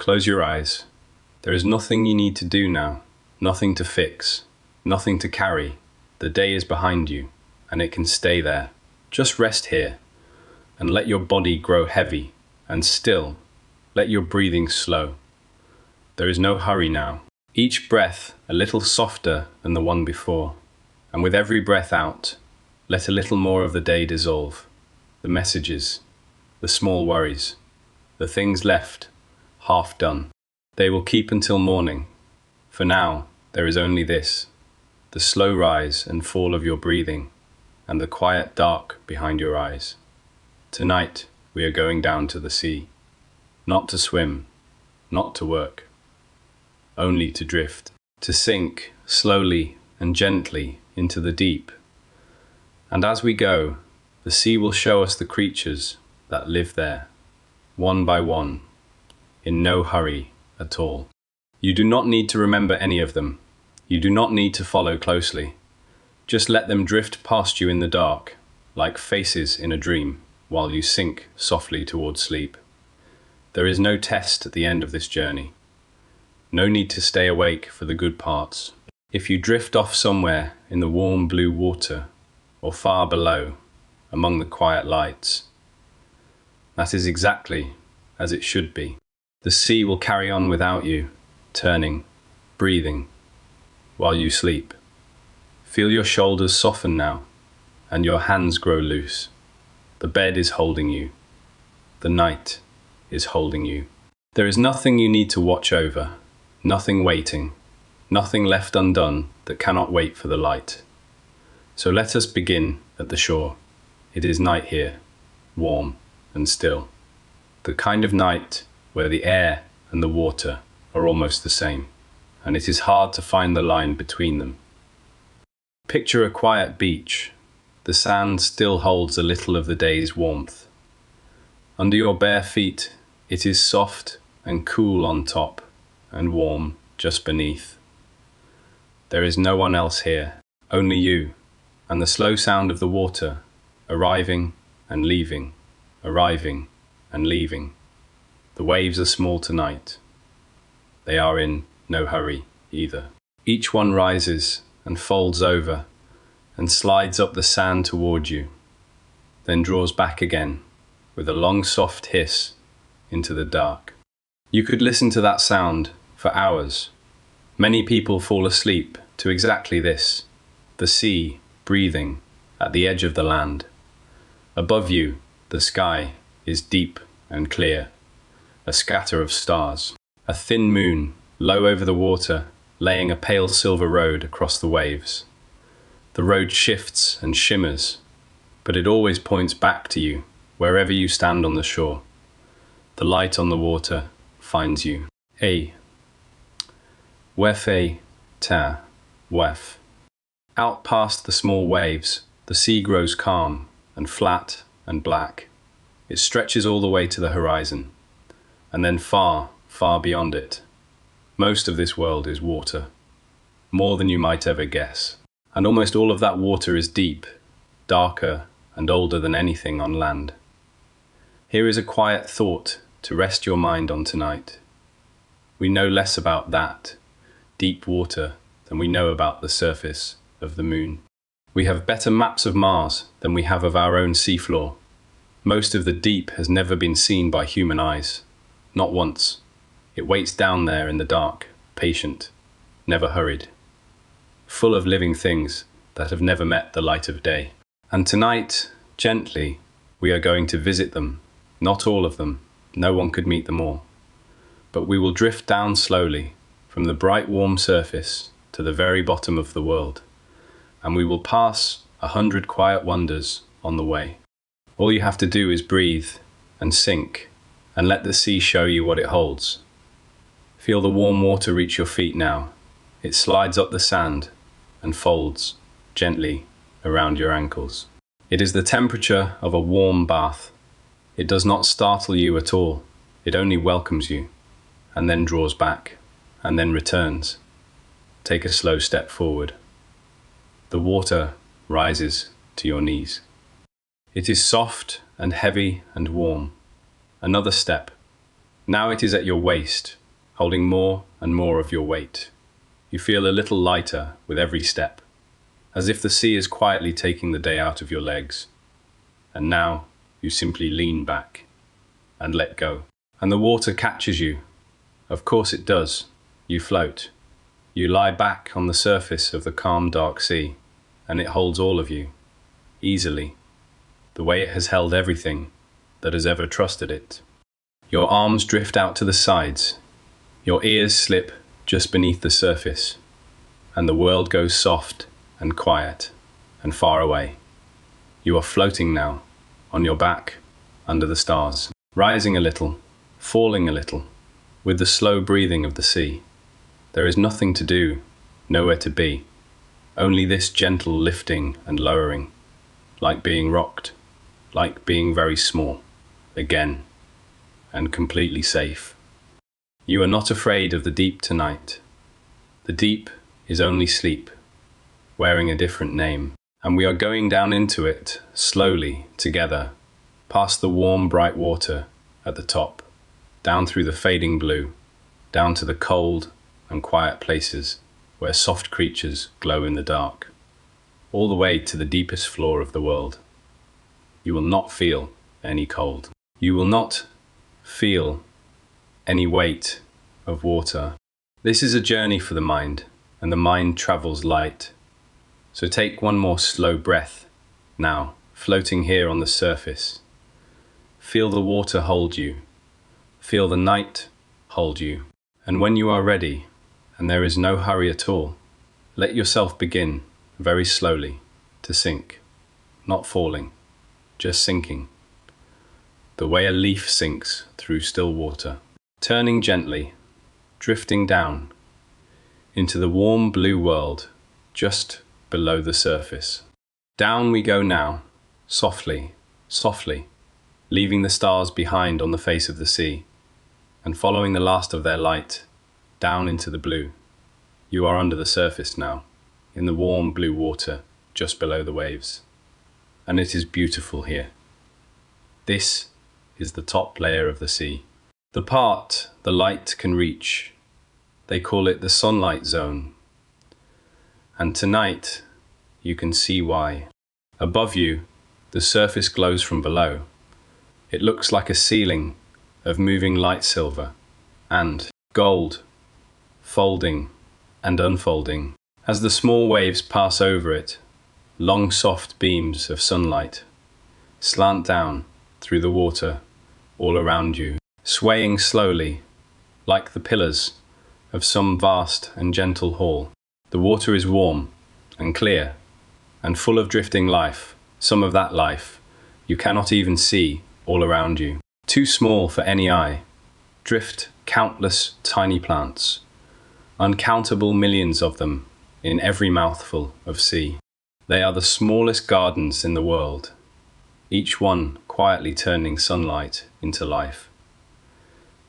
Close your eyes. There is nothing you need to do now, nothing to fix, nothing to carry. The day is behind you, and it can stay there. Just rest here, and let your body grow heavy and still. Let your breathing slow. There is no hurry now. Each breath a little softer than the one before, and with every breath out, let a little more of the day dissolve. The messages, the small worries, the things left, half done. They will keep until morning. For now, there is only this, the slow rise and fall of your breathing, and the quiet dark behind your eyes. Tonight, we are going down to the sea, not to swim, not to work, only to drift, to sink slowly and gently into the deep. And as we go, the sea will show us the creatures that live there, one by one, in no hurry at all. You do not need to remember any of them. You do not need to follow closely. Just let them drift past you in the dark, like faces in a dream, while you sink softly towards sleep. There is no test at the end of this journey. No need to stay awake for the good parts. If you drift off somewhere in the warm blue water, or far below, among the quiet lights, that is exactly as it should be. The sea will carry on without you, turning, breathing, while you sleep. Feel your shoulders soften now, and your hands grow loose. The bed is holding you. The night is holding you. There is nothing you need to watch over, nothing waiting, nothing left undone that cannot wait for the light. So let us begin at the shore. It is night here, warm and still. The kind of night where the air and the water are almost the same, and it is hard to find the line between them. Picture a quiet beach. The sand still holds a little of the day's warmth. Under your bare feet, it is soft and cool on top, and warm just beneath. There is no one else here, only you, and the slow sound of the water, arriving and leaving, arriving and leaving. The waves are small tonight. They are in no hurry either. Each one rises and folds over and slides up the sand toward you, then draws back again with a long soft hiss into the dark. You could listen to that sound for hours. Many people fall asleep to exactly this, the sea breathing at the edge of the land. Above you, the sky is deep and clear, a scatter of stars. A thin moon, low over the water, laying a pale silver road across the waves. The road shifts and shimmers, but it always points back to you, wherever you stand on the shore. The light on the water finds you. Wefe ta wef. Out past the small waves, the sea grows calm and flat and black. It stretches all the way to the horizon, and then far, far beyond it. Most of this world is water, more than you might ever guess. And almost all of that water is deep, darker and older than anything on land. Here is a quiet thought to rest your mind on tonight. We know less about that, deep water, than we know about the surface of the moon. We have better maps of Mars than we have of our own seafloor. Most of the deep has never been seen by human eyes, not once. It waits down there in the dark, patient, never hurried, full of living things that have never met the light of day. And tonight, gently, we are going to visit them. Not all of them, no one could meet them all. But we will drift down slowly from the bright warm surface to the very bottom of the world. And we will pass 100 quiet wonders on the way. All you have to do is breathe and sink and let the sea show you what it holds. Feel the warm water reach your feet now. It slides up the sand and folds gently around your ankles. It is the temperature of a warm bath. It does not startle you at all. It only welcomes you, and then draws back, and then returns. Take a slow step forward. The water rises to your knees. It is soft and heavy and warm. Another step. Now it is at your waist, holding more and more of your weight. You feel a little lighter with every step, as if the sea is quietly taking the day out of your legs. And now you simply lean back and let go. And the water catches you. Of course it does. You float. You lie back on the surface of the calm, dark sea, and it holds all of you, easily, the way it has held everything that has ever trusted it. Your arms drift out to the sides. Your ears slip just beneath the surface, and the world goes soft and quiet and far away. You are floating now, on your back, under the stars, rising a little, falling a little, with the slow breathing of the sea. There is nothing to do, nowhere to be, only this gentle lifting and lowering, like being rocked, like being very small, again, and completely safe. You are not afraid of the deep tonight. The deep is only sleep, wearing a different name, and we are going down into it, slowly, together, past the warm, bright water at the top, down through the fading blue, down to the cold and quiet places where soft creatures glow in the dark, all the way to the deepest floor of the world. You will not feel any cold. You will not feel any weight of water. This is a journey for the mind, and the mind travels light. So take one more slow breath now, floating here on the surface. Feel the water hold you. Feel the night hold you. And when you are ready, and there is no hurry at all, let yourself begin, very slowly, to sink, not falling, just sinking, the way a leaf sinks through still water, turning gently, drifting down into the warm blue world just below the surface. Down we go now, softly, softly, leaving the stars behind on the face of the sea, and following the last of their light down into the blue. You are under the surface now, in the warm blue water just below the waves. And it is beautiful here. This is the top layer of the sea. The part the light can reach. They call it the sunlight zone. And tonight, you can see why. Above you, the surface glows from below. It looks like a ceiling of moving light silver and gold, folding and unfolding. As the small waves pass over it, long soft beams of sunlight slant down through the water all around you, swaying slowly like the pillars of some vast and gentle hall. The water is warm and clear and full of drifting life, some of that life you cannot even see all around you. Too small for any eye, drift countless tiny plants, uncountable millions of them in every mouthful of sea. They are the smallest gardens in the world, each one quietly turning sunlight into life.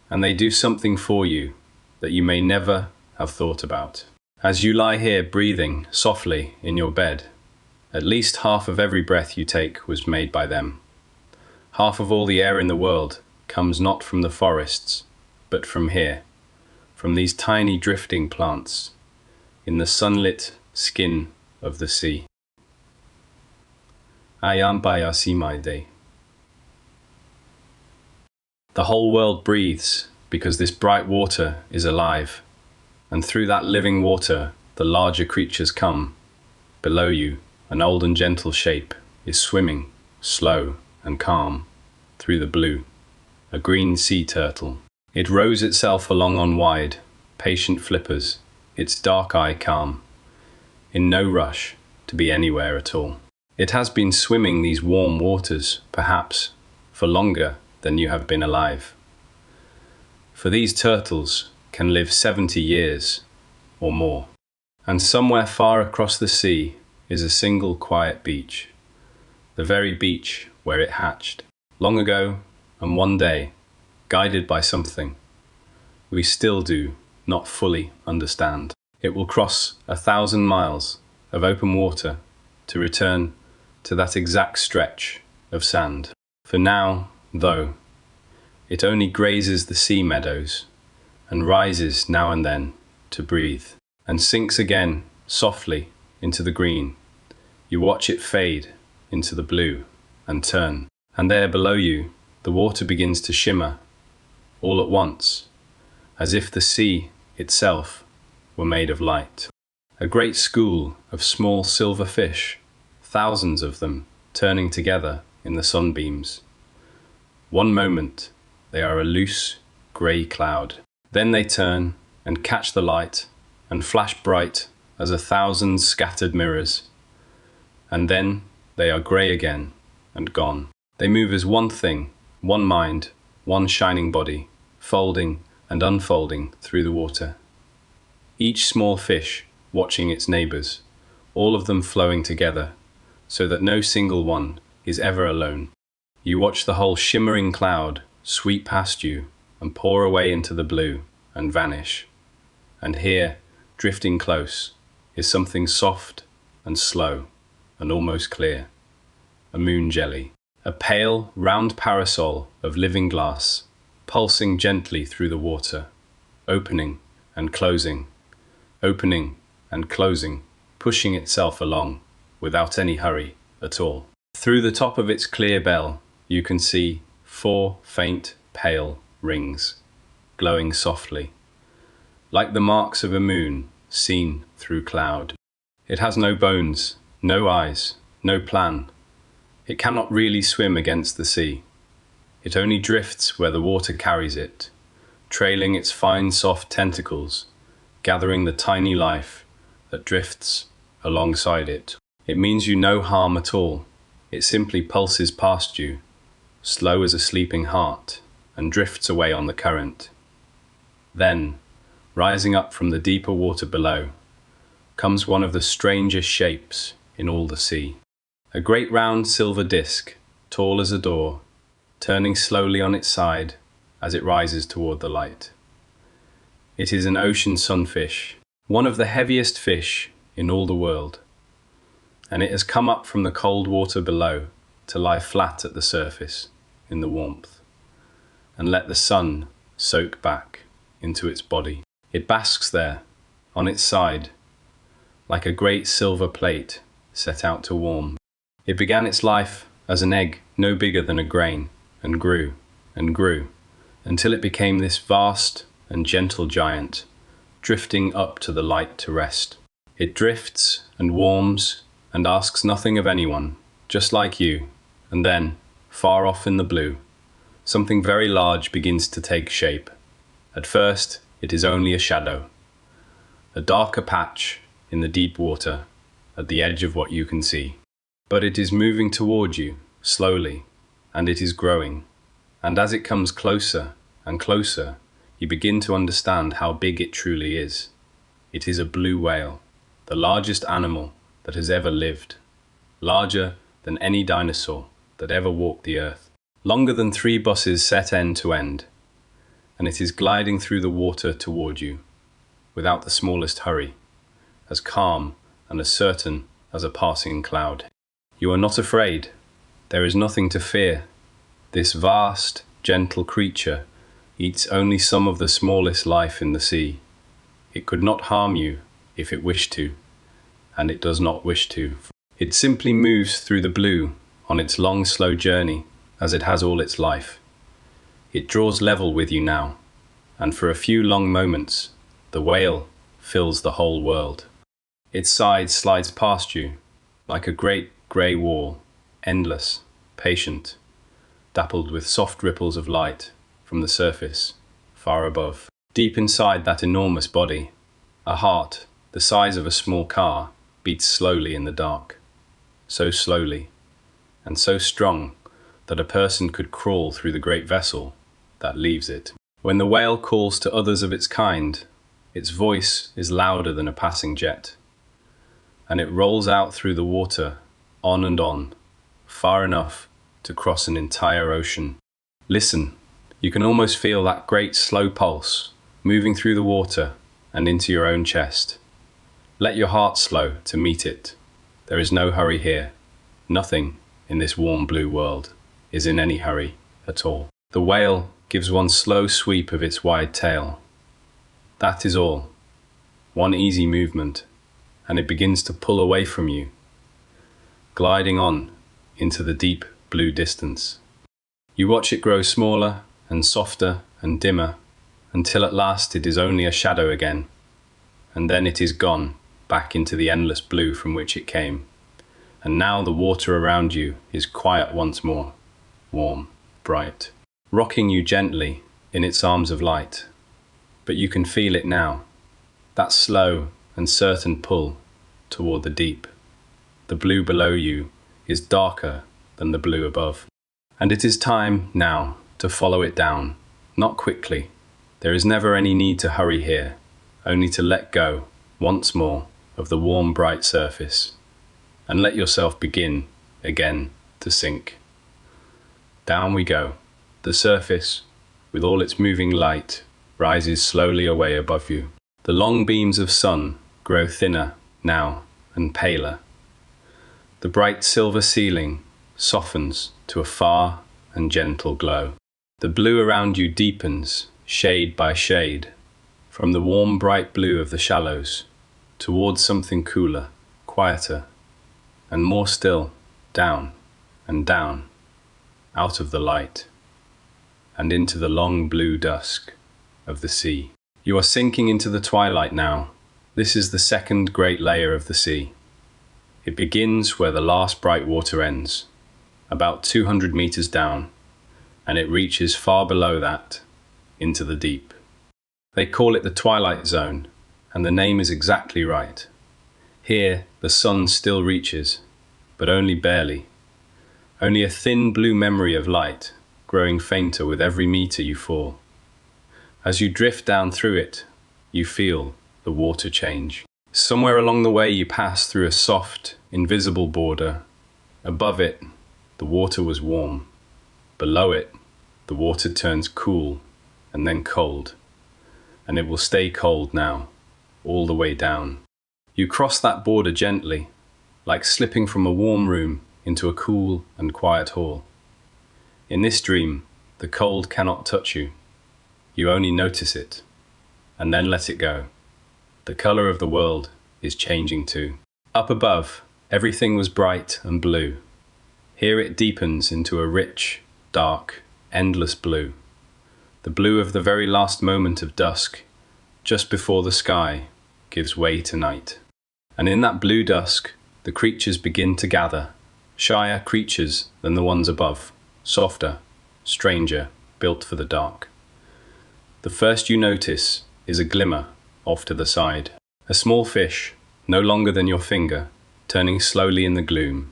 And they do something for you that you may never have thought about. As you lie here breathing softly in your bed, at least half of every breath you take was made by them. Half of all the air in the world comes not from the forests, but from here, from these tiny drifting plants, in the sunlit skin of the sea. Ayam bayasimaide. The whole world breathes because this bright water is alive, and through that living water the larger creatures come. Below you, an old and gentle shape is swimming, slow and calm, through the blue, a green sea turtle. It rows itself along on wide, patient flippers, its dark eye calm, in no rush to be anywhere at all. It has been swimming these warm waters, perhaps, for longer than you have been alive. For these turtles can live 70 years or more. And somewhere far across the sea is a single quiet beach, the very beach where it hatched. Long ago, and one day, guided by something we still do not fully understand. It will cross 1,000 miles of open water to return to that exact stretch of sand. For now, though, It only grazes the sea meadows and rises now and then to breathe and sinks again softly into the green. You watch it fade into the blue and turn, and there below you the water begins to shimmer all at once, as if the sea itself were made of light. A great school of small silver fish, thousands of them turning together in the sunbeams. One moment they are a loose grey cloud. Then they turn and catch the light and flash bright as 1,000 scattered mirrors. And then they are grey again and gone. They move as one thing, one mind, one shining body, folding and unfolding through the water. Each small fish watching its neighbours, all of them flowing together, so that no single one is ever alone. You watch the whole shimmering cloud sweep past you and pour away into the blue and vanish. And here, drifting close, is something soft and slow and almost clear. A moon jelly. A pale, round parasol of living glass, pulsing gently through the water, opening and closing, pushing itself along without any hurry at all. Through the top of its clear bell, you can see 4 faint, pale rings, glowing softly, like the marks of a moon seen through cloud. It has no bones, no eyes, no plan. It cannot really swim against the sea. It only drifts where the water carries it, trailing its fine soft tentacles, gathering the tiny life that drifts alongside it. It means you no harm at all. It simply pulses past you, slow as a sleeping heart, and drifts away on the current. Then, rising up from the deeper water below, comes one of the strangest shapes in all the sea. A great round silver disc, tall as a door, turning slowly on its side as it rises toward the light. It is an ocean sunfish, one of the heaviest fish in all the world, and it has come up from the cold water below to lie flat at the surface in the warmth and let the sun soak back into its body. It basks there, on its side, like a great silver plate set out to warm. It began its life as an egg no bigger than a grain, and grew, until it became this vast and gentle giant, drifting up to the light to rest. It drifts and warms and asks nothing of anyone, just like you, and then, far off in the blue, something very large begins to take shape. At first, it is only a shadow, a darker patch in the deep water at the edge of what you can see. But it is moving toward you, slowly, and it is growing. And as it comes closer and closer, you begin to understand how big it truly is. It is a blue whale, the largest animal that has ever lived, larger than any dinosaur that ever walked the earth, longer than 3 buses set end to end, and it is gliding through the water toward you, without the smallest hurry, as calm and as certain as a passing cloud. You are not afraid. There is nothing to fear. This vast, gentle creature eats only some of the smallest life in the sea. It could not harm you if it wished to, and it does not wish to. It simply moves through the blue on its long, slow journey, as it has all its life. It draws level with you now, and for a few long moments, the whale fills the whole world. Its side slides past you like a great grey wall, endless, patient, dappled with soft ripples of light from the surface, far above. Deep inside that enormous body, a heart, the size of a small car, beats slowly in the dark. So slowly, and so strong, that a person could crawl through the great vessel that leaves it. When the whale calls to others of its kind, its voice is louder than a passing jet, and it rolls out through the water, on and on, far enough to cross an entire ocean. Listen, you can almost feel that great slow pulse moving through the water and into your own chest. Let your heart slow to meet it. There is no hurry here. Nothing in this warm blue world is in any hurry at all. The whale gives one slow sweep of its wide tail. That is all. One easy movement, and it begins to pull away from you, gliding on into the deep blue distance. You watch it grow smaller and softer and dimmer, until at last it is only a shadow again, and then it is gone back into the endless blue from which it came. And now the water around you is quiet once more, warm, bright, rocking you gently in its arms of light. But you can feel it now, that slow and certain pull toward the deep. The blue below you is darker than the blue above. And it is time now to follow it down, not quickly. There is never any need to hurry here, only to let go once more of the warm, bright surface, and let yourself begin again to sink. Down we go. The surface, with all its moving light, rises slowly away above you. The long beams of sun grow thinner now and paler. The bright silver ceiling softens to a far and gentle glow. The blue around you deepens, shade by shade, from the warm bright blue of the shallows towards something cooler, quieter, and more still, down and down, out of the light, and into the long blue dusk of the sea. You are sinking into the twilight now. This is the second great layer of the sea. It begins where the last bright water ends, about 200 meters down, and it reaches far below that, into the deep. They call it the twilight zone, and the name is exactly right. Here, the sun still reaches, but only barely. Only a thin blue memory of light, growing fainter with every meter you fall. As you drift down through it, you feel the water change. Somewhere along the way you pass through a soft, invisible border. Above it, the water was warm. Below it, the water turns cool and then cold. And it will stay cold now, all the way down. You cross that border gently, like slipping from a warm room into a cool and quiet hall. In this dream, the cold cannot touch you. You only notice it, and then let it go. The color of the world is changing too. Up above, everything was bright and blue. Here it deepens into a rich, dark, endless blue. The blue of the very last moment of dusk, just before the sky gives way to night. And in that blue dusk, the creatures begin to gather, shyer creatures than the ones above, softer, stranger, built for the dark. The first you notice is a glimmer off to the side. A small fish, no longer than your finger, turning slowly in the gloom.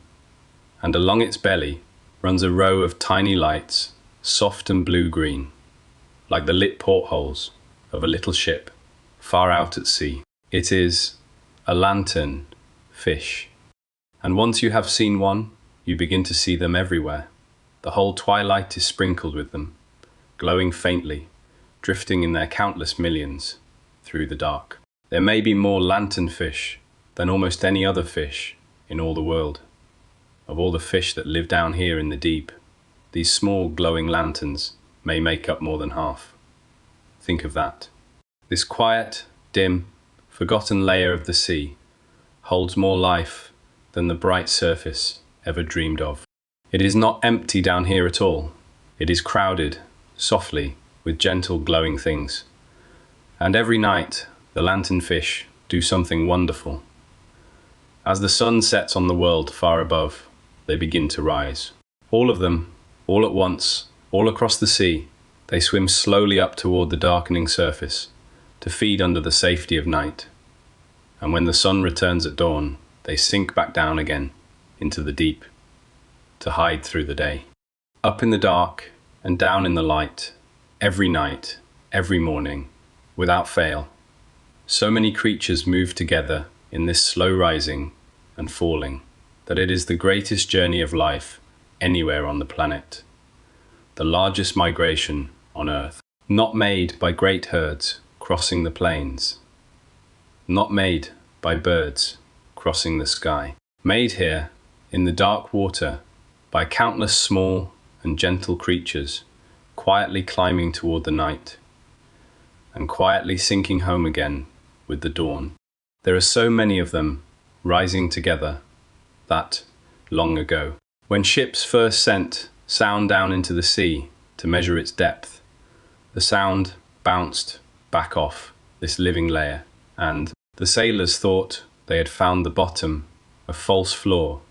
And along its belly runs a row of tiny lights, soft and blue-green, like the lit portholes of a little ship far out at sea. It is a lanternfish. And once you have seen one, you begin to see them everywhere. The whole twilight is sprinkled with them, glowing faintly, drifting in their countless millions through the dark. There may be more lanternfish than almost any other fish in all the world. Of all the fish that live down here in the deep, these small glowing lanterns may make up more than half. Think of that. This quiet, dim, forgotten layer of the sea holds more life than the bright surface ever dreamed of. It is not empty down here at all. It is crowded, softly, with gentle glowing things. And every night, the lanternfish do something wonderful. As the sun sets on the world far above, they begin to rise. All of them, all at once, all across the sea, they swim slowly up toward the darkening surface to feed under the safety of night. And when the sun returns at dawn, they sink back down again into the deep to hide through the day. Up in the dark and down in the light, every night, every morning, without fail. So many creatures move together in this slow rising and falling that it is the greatest journey of life anywhere on the planet. The largest migration on Earth. Not made by great herds crossing the plains. Not made by birds crossing the sky. Made here in the dark water by countless small and gentle creatures quietly climbing toward the night, and quietly sinking home again with the dawn. There are so many of them rising together that, long ago, when ships first sent sound down into the sea to measure its depth, the sound bounced back off this living layer, and the sailors thought they had found the bottom, a false floor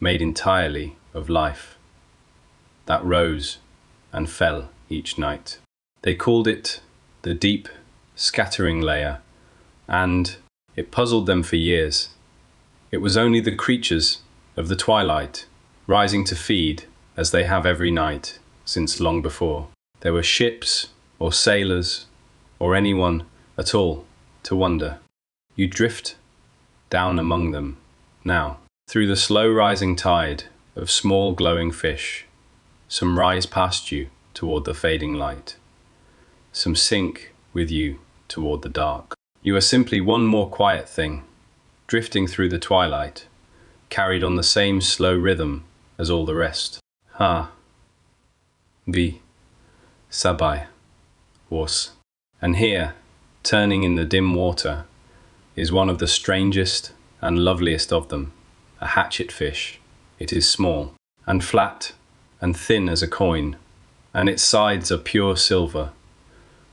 made entirely of life that rose and fell each night. They called it the deep scattering layer, and it puzzled them for years. It was only the creatures of the twilight rising to feed as they have every night since long before there were ships or sailors or anyone at all to wonder. You drift down among them now through the slow rising tide of small glowing fish. Some rise past you toward the fading light. Some sink with you toward the dark. You are simply one more quiet thing, drifting through the twilight, carried on the same slow rhythm as all the rest. Ha. Vi. Sabai. Was. And here, turning in the dim water, is one of the strangest and loveliest of them, a hatchet fish. It is small, and flat, and thin as a coin, and its sides are pure silver,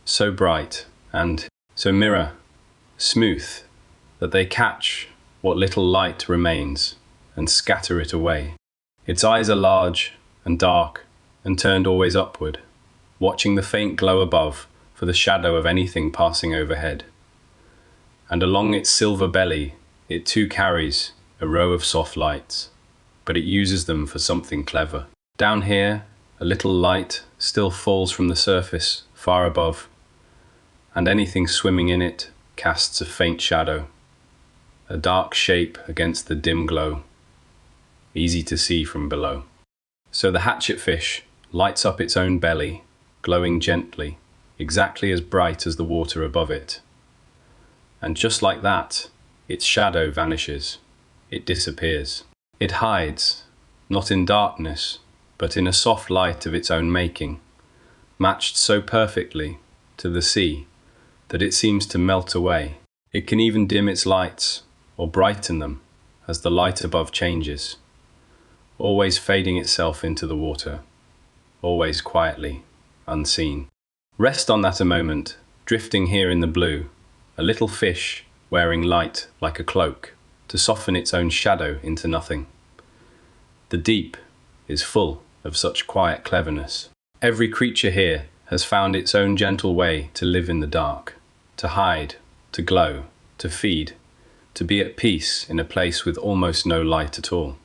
so bright and so mirror smooth that they catch what little light remains and scatter it away. Its eyes are large and dark and turned always upward, watching the faint glow above for the shadow of anything passing overhead. And along its silver belly it too carries a row of soft lights, but it uses them for something clever. Down here, a little light still falls from the surface far above, and anything swimming in it casts a faint shadow, a dark shape against the dim glow, easy to see from below. So the hatchet fish lights up its own belly, glowing gently, exactly as bright as the water above it. And just like that, its shadow vanishes. It disappears. It hides, not in darkness, but in a soft light of its own making, matched so perfectly to the sea that it seems to melt away. It can even dim its lights or brighten them as the light above changes, always fading itself into the water, always quietly, unseen. Rest on that a moment, drifting here in the blue, a little fish wearing light like a cloak to soften its own shadow into nothing. The deep is full of such quiet cleverness. Every creature here has found its own gentle way to live in the dark, to hide, to glow, to feed, to be at peace in a place with almost no light at all.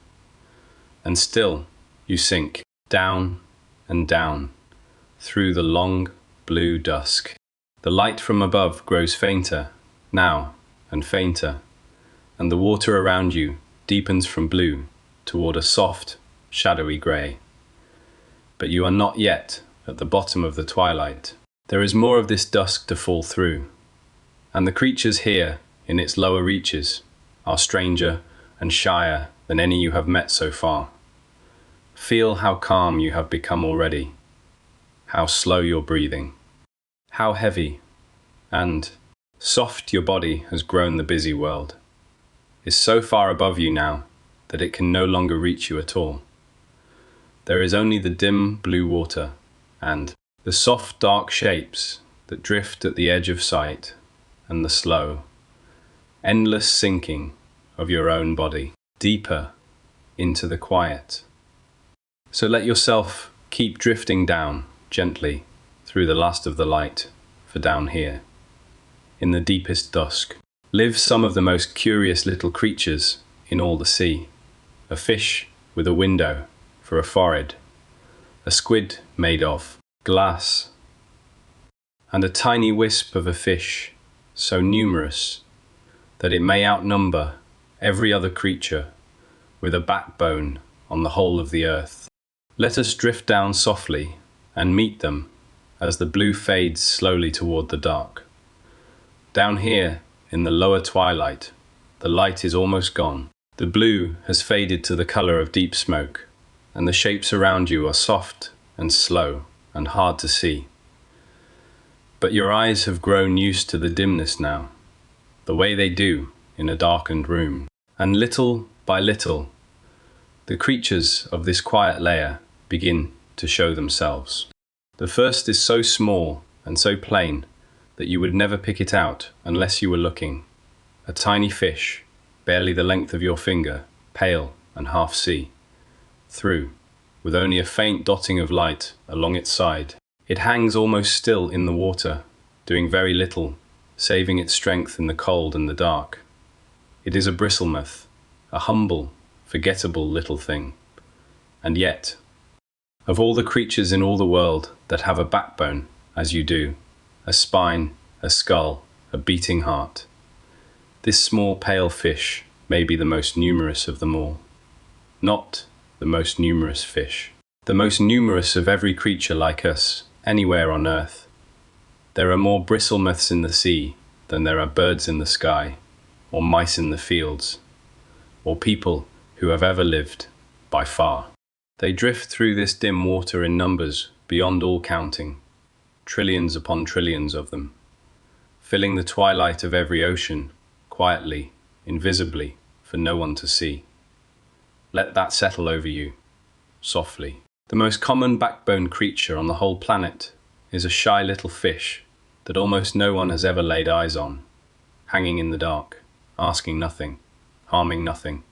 And still you sink down and down through the long blue dusk. The light from above grows fainter now and fainter, and the water around you deepens from blue toward a soft, shadowy grey. But you are not yet at the bottom of the twilight. There is more of this dusk to fall through, and the creatures here in its lower reaches are stranger and shyer than any you have met so far. Feel how calm you have become already, how slow you're breathing, how heavy and soft your body has grown. The busy world is so far above you now that it can no longer reach you at all. There is only the dim blue water and the soft dark shapes that drift at the edge of sight, and the slow, endless sinking of your own body deeper into the quiet. So let yourself keep drifting down gently through the last of the light, for down here, in the deepest dusk, live some of the most curious little creatures in all the sea. A fish with a window for a forehead, a squid made of glass, and a tiny wisp of a fish so numerous that it may outnumber every other creature with a backbone on the whole of the earth. Let us drift down softly and meet them as the blue fades slowly toward the dark. Down here in the lower twilight, the light is almost gone. The blue has faded to the color of deep smoke, and the shapes around you are soft and slow, and hard to see. But your eyes have grown used to the dimness now, the way they do in a darkened room. And little by little, the creatures of this quiet layer begin to show themselves. The first is so small and so plain that you would never pick it out unless you were looking. A tiny fish, barely the length of your finger, pale and half see-through, with only a faint dotting of light along its side. It hangs almost still in the water, doing very little, saving its strength in the cold and the dark. It is a bristlemouth, a humble, forgettable little thing. And yet, of all the creatures in all the world that have a backbone, as you do, a spine, a skull, a beating heart, this small pale fish may be the most numerous of them all. Not the most numerous fish. The most numerous of every creature like us, anywhere on earth. There are more bristlemouths in the sea than there are birds in the sky, or mice in the fields, or people who have ever lived, by far. They drift through this dim water in numbers beyond all counting, trillions upon trillions of them, filling the twilight of every ocean, quietly, invisibly, for no one to see. Let that settle over you, softly. The most common backbone creature on the whole planet is a shy little fish that almost no one has ever laid eyes on, hanging in the dark, asking nothing, harming nothing,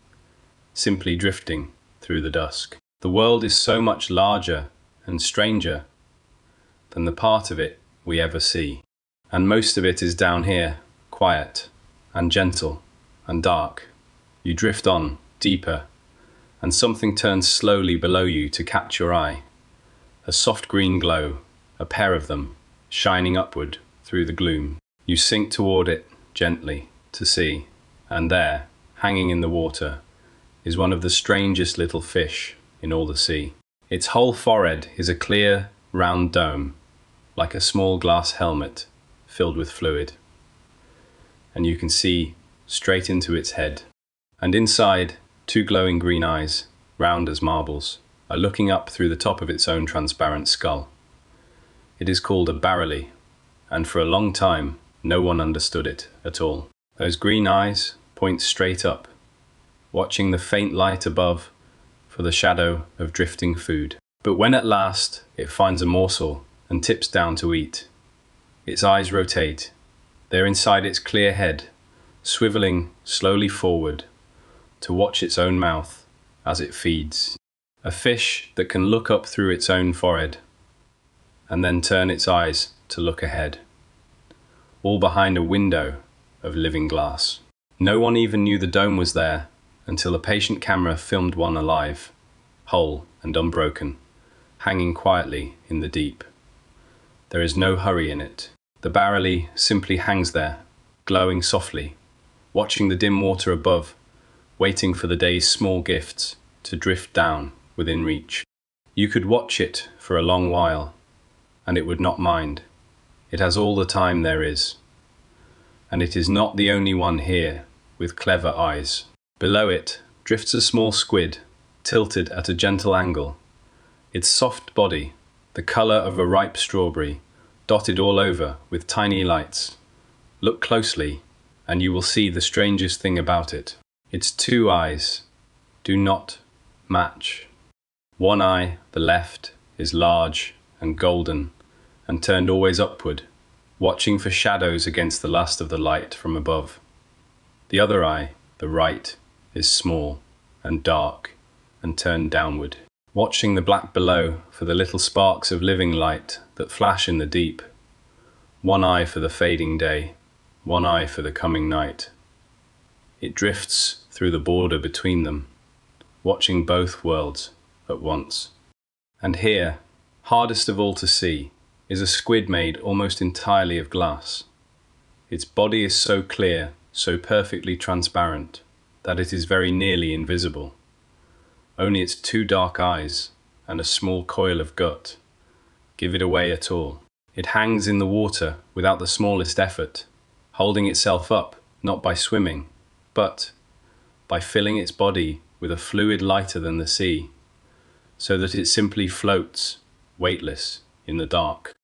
simply drifting through the dusk. The world is so much larger and stranger than the part of it we ever see, and most of it is down here, quiet and gentle and dark. You drift on, deeper, and something turns slowly below you to catch your eye. A soft green glow, a pair of them, shining upward through the gloom. You sink toward it gently to see, and there, hanging in the water, is one of the strangest little fish in all the sea. Its whole forehead is a clear, round dome, like a small glass helmet filled with fluid. And you can see straight into its head. And inside, two glowing green eyes, round as marbles, are looking up through the top of its own transparent skull. It is called a barreleye, and for a long time, no one understood it at all. Those green eyes point straight up, watching the faint light above for the shadow of drifting food. But when at last it finds a morsel and tips down to eat, its eyes rotate. They're inside its clear head, swiveling slowly forward to watch its own mouth as it feeds. A fish that can look up through its own forehead and then turn its eyes to look ahead, all behind a window of living glass. No one even knew the dome was there until a patient camera filmed one alive, whole and unbroken, hanging quietly in the deep. There is no hurry in it. The barreleye simply hangs there, glowing softly, watching the dim water above, waiting for the day's small gifts to drift down within reach. You could watch it for a long while, and it would not mind. It has all the time there is. And it is not the only one here with clever eyes. Below it drifts a small squid, tilted at a gentle angle. Its soft body, the color of a ripe strawberry, dotted all over with tiny lights. Look closely, and you will see the strangest thing about it. Its two eyes do not match. One eye, the left, is large and golden and turned always upward, watching for shadows against the last of the light from above. The other eye, the right, is small and dark and turned downward, watching the black below for the little sparks of living light that flash in the deep. One eye for the fading day, one eye for the coming night. It drifts through the border between them, watching both worlds at once. And here, hardest of all to see, is a squid made almost entirely of glass. Its body is so clear, so perfectly transparent, that it is very nearly invisible. Only its two dark eyes and a small coil of gut give it away at all. It hangs in the water without the smallest effort, holding itself up not by swimming, but by filling its body with a fluid lighter than the sea, so that it simply floats, weightless, in the dark.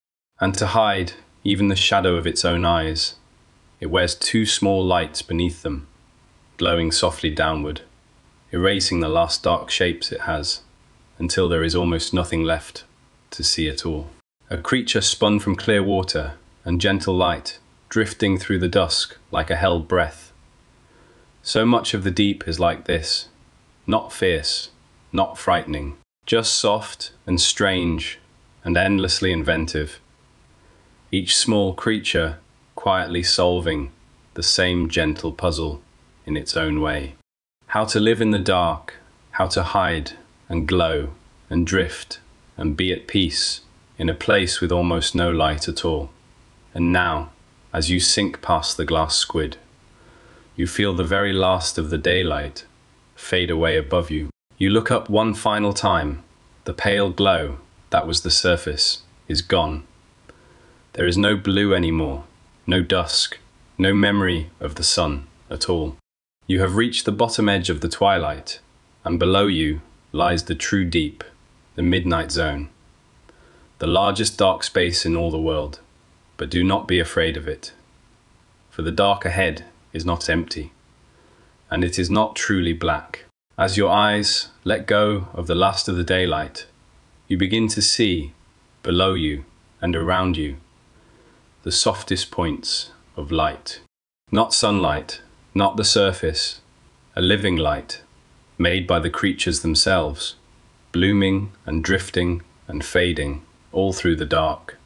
And to hide even the shadow of its own eyes, it wears two small lights beneath them, glowing softly downward, erasing the last dark shapes it has, until there is almost nothing left to see at all. A creature spun from clear water and gentle light, drifting through the dusk like a held breath. So much of the deep is like this, not fierce, not frightening, just soft and strange and endlessly inventive. Each small creature quietly solving the same gentle puzzle in its own way. How to live in the dark, how to hide and glow and drift and be at peace in a place with almost no light at all. And now, as you sink past the glass squid, you feel the very last of the daylight fade away above you. You look up one final time. The pale glow that was the surface is gone. There is no blue anymore, no dusk, no memory of the sun at all. You have reached the bottom edge of the twilight, and below you lies the true deep, the midnight zone, the largest dark space in all the world. But do not be afraid of it, for the dark ahead is not empty, and it is not truly black. As your eyes let go of the last of the daylight, you begin to see, below you and around you, the softest points of light. Not sunlight, not the surface, a living light, made by the creatures themselves, blooming and drifting and fading all through the dark,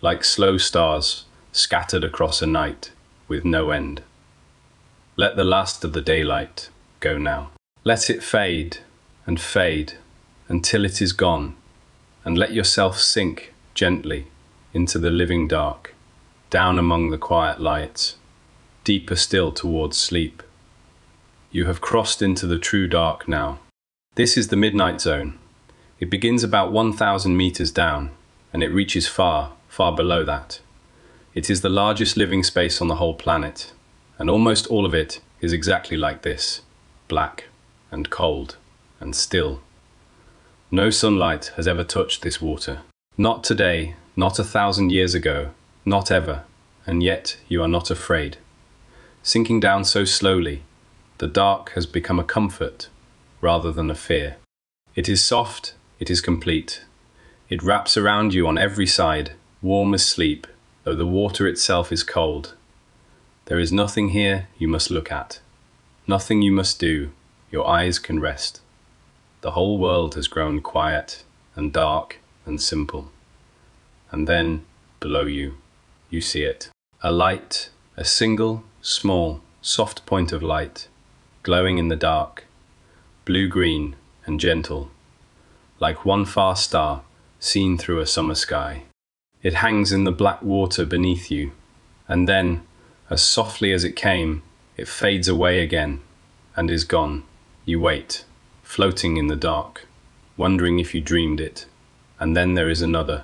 like slow stars scattered across a night with no end. Let the last of the daylight go now. Let it fade and fade until it is gone, and let yourself sink gently into the living dark, down among the quiet lights, deeper still towards sleep. You have crossed into the true dark now. This is the midnight zone. It begins about 1,000 meters down, and it reaches far, far below that. It is the largest living space on the whole planet, and almost all of it is exactly like this, black and cold and still. No sunlight has ever touched this water. Not today, not 1,000 years ago, not ever, and yet you are not afraid. Sinking down so slowly, the dark has become a comfort rather than a fear. It is soft, it is complete. It wraps around you on every side, warm as sleep, though the water itself is cold. There is nothing here you must look at, nothing you must do. Your eyes can rest. The whole world has grown quiet and dark and simple. And then, below you, you see it. A light, a single, small, soft point of light, glowing in the dark, blue-green and gentle, like one far star seen through a summer sky. It hangs in the black water beneath you, and then, as softly as it came, it fades away again and is gone. You wait, floating in the dark, wondering if you dreamed it, and then there is another,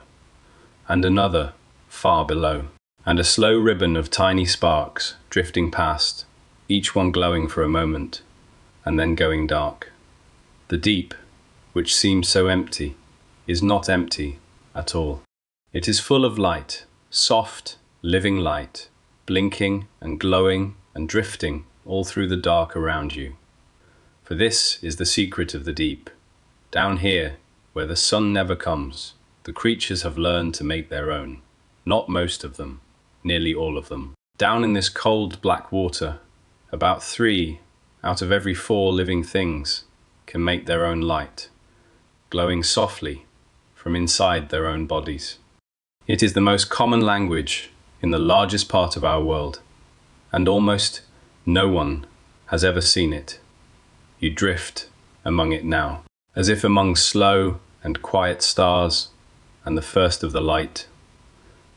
and another, far below, and a slow ribbon of tiny sparks drifting past, each one glowing for a moment, and then going dark. The deep, which seems so empty, is not empty at all. It is full of light, soft, living light, blinking and glowing and drifting all through the dark around you. For this is the secret of the deep. Down here, where the sun never comes, the creatures have learned to make their own. Not most of them, nearly all of them. Down in this cold black water, about 3 out of every 4 living things can make their own light, glowing softly from inside their own bodies. It is the most common language in the largest part of our world, and almost no one has ever seen it. You drift among it now, as if among slow and quiet stars and the first of the light.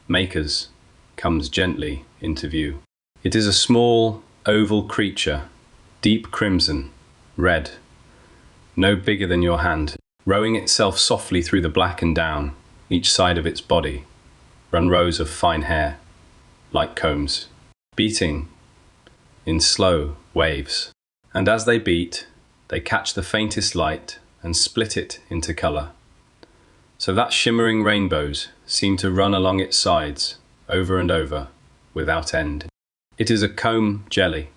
Makers comes gently into view. It is a small, oval creature, deep crimson, red, no bigger than your hand, rowing itself softly through the black and down. Each side of its body run rows of fine hair, like combs, beating in slow waves. And as they beat, they catch the faintest light and split it into color. so that shimmering rainbows seem to run along its sides, over and over, without end. It is a comb jelly,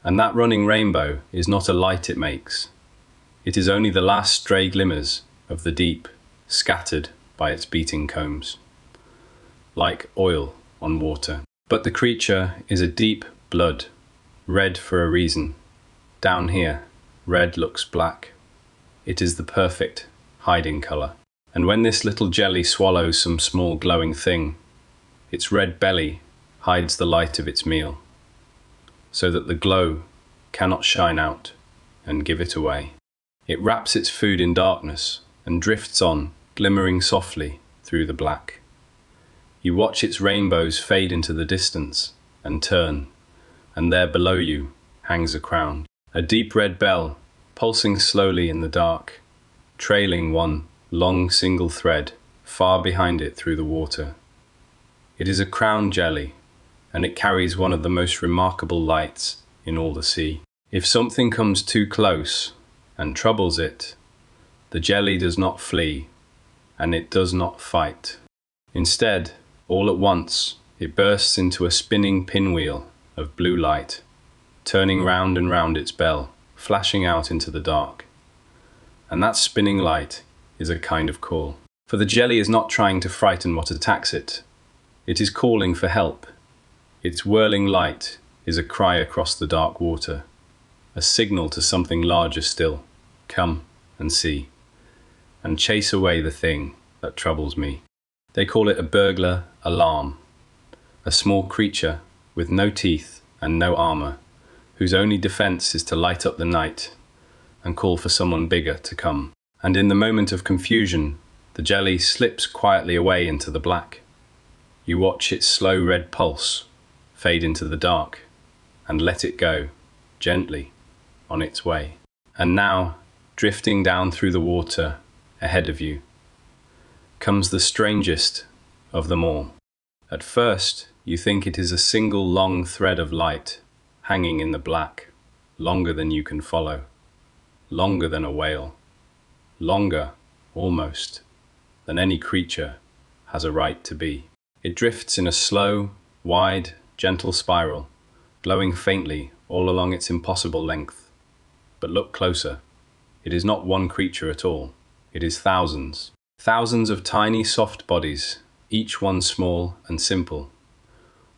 and that running rainbow is not a light it makes. It is only the last stray glimmers of the deep, scattered by its beating combs, like oil on water. But the creature is a deep blood, red for a reason. Down here, red looks black. It is the perfect hiding colour. And when this little jelly swallows some small glowing thing, its red belly hides the light of its meal, so that the glow cannot shine out and give it away. It wraps its food in darkness and drifts on, glimmering softly through the black. You watch its rainbows fade into the distance and turn, and there below you hangs a crown, a deep red bell pulsing slowly in the dark, trailing one long single thread far behind it through the water. It is a crown jelly, and it carries one of the most remarkable lights in all the sea. If something comes too close and troubles it, the jelly does not flee, and it does not fight. Instead, all at once, it bursts into a spinning pinwheel of blue light, turning round and round its bell, flashing out into the dark. And that spinning light is a kind of call. For the jelly is not trying to frighten what attacks it. It is calling for help. Its whirling light is a cry across the dark water, a signal to something larger still. Come and see, and chase away the thing that troubles me. They call it a burglar alarm, a small creature with no teeth and no armor, whose only defense is to light up the night and call for someone bigger to come. And in the moment of confusion, the jelly slips quietly away into the black. You watch its slow red pulse fade into the dark and let it go, gently, on its way. And now, drifting down through the water ahead of you, comes the strangest of them all. At first, you think it is a single long thread of light hanging in the black, longer than you can follow, longer than a whale, longer, almost, than any creature has a right to be. It drifts in a slow, wide, gentle spiral, glowing faintly all along its impossible length. But look closer. It is not one creature at all. It is thousands. Thousands of tiny, soft bodies, each one small and simple,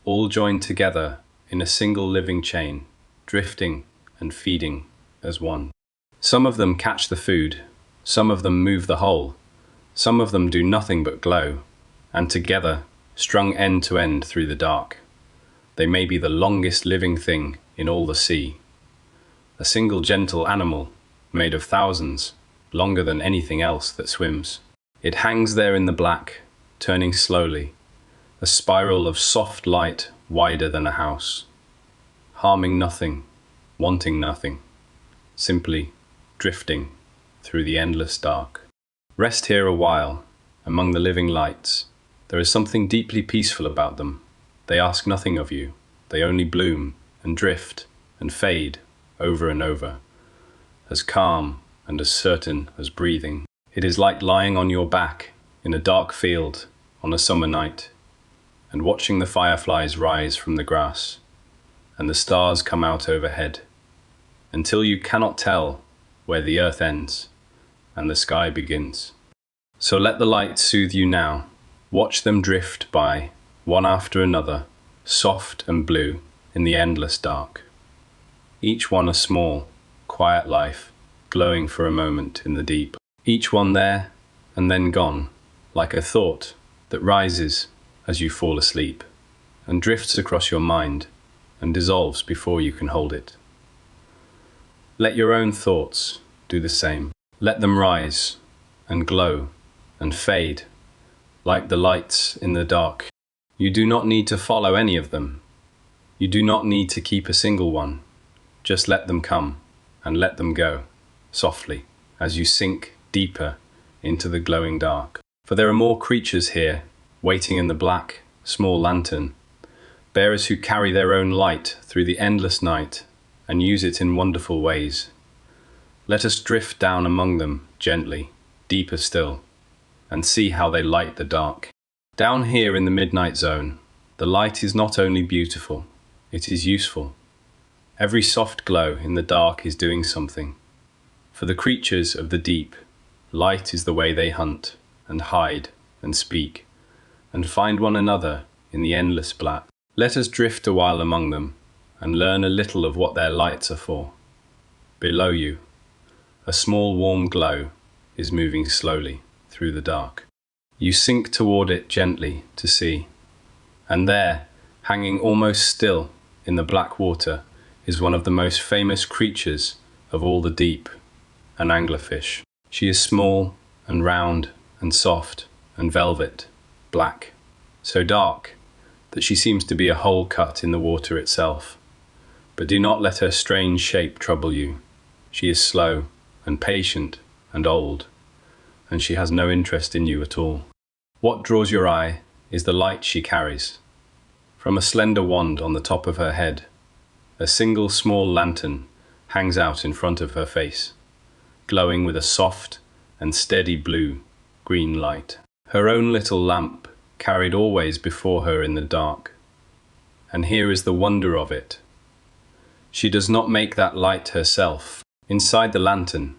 all joined together in a single living chain, drifting and feeding as one. Some of them catch the food, some of them move the whole, some of them do nothing but glow, and together, strung end to end through the dark, they may be the longest living thing in all the sea. A single gentle animal, made of thousands, longer than anything else that swims. It hangs there in the black, turning slowly, a spiral of soft light wider than a house, harming nothing, wanting nothing, simply drifting through the endless dark. Rest here a while, among the living lights. There is something deeply peaceful about them. They ask nothing of you. They only bloom and drift and fade over and over, as calm and as certain as breathing. It is like lying on your back in a dark field on a summer night and watching the fireflies rise from the grass and the stars come out overhead until you cannot tell where the earth ends and the sky begins. So let the light soothe you now. Watch them drift by, one after another, soft and blue in the endless dark. Each one a small, quiet life, glowing for a moment in the deep. Each one there and then gone, like a thought that rises as you fall asleep and drifts across your mind and dissolves before you can hold it. Let your own thoughts do the same. Let them rise and glow and fade like the lights in the dark. You do not need to follow any of them. You do not need to keep a single one. Just let them come and let them go, softly, as you sink deeper into the glowing dark. For there are more creatures here, waiting in the black, small lantern, bearers who carry their own light through the endless night and use it in wonderful ways. Let us drift down among them gently, deeper still, and see how they light the dark. Down here in the midnight zone, the light is not only beautiful, it is useful. Every soft glow in the dark is doing something. For the creatures of the deep, light is the way they hunt and hide and speak and find one another in the endless black. Let us drift a while among them and learn a little of what their lights are for. Below you, a small warm glow is moving slowly through the dark. You sink toward it gently to see, and there, hanging almost still in the black water, is one of the most famous creatures of all the deep, an anglerfish. She is small and round and soft and velvet, black, so dark that she seems to be a hole cut in the water itself. But do not let her strange shape trouble you. She is slow and patient and old, and she has no interest in you at all. What draws your eye is the light she carries. From a slender wand on the top of her head, a single small lantern hangs out in front of her face, glowing with a soft and steady blue-green light. Her own little lamp carried always before her in the dark. And here is the wonder of it. She does not make that light herself. Inside the lantern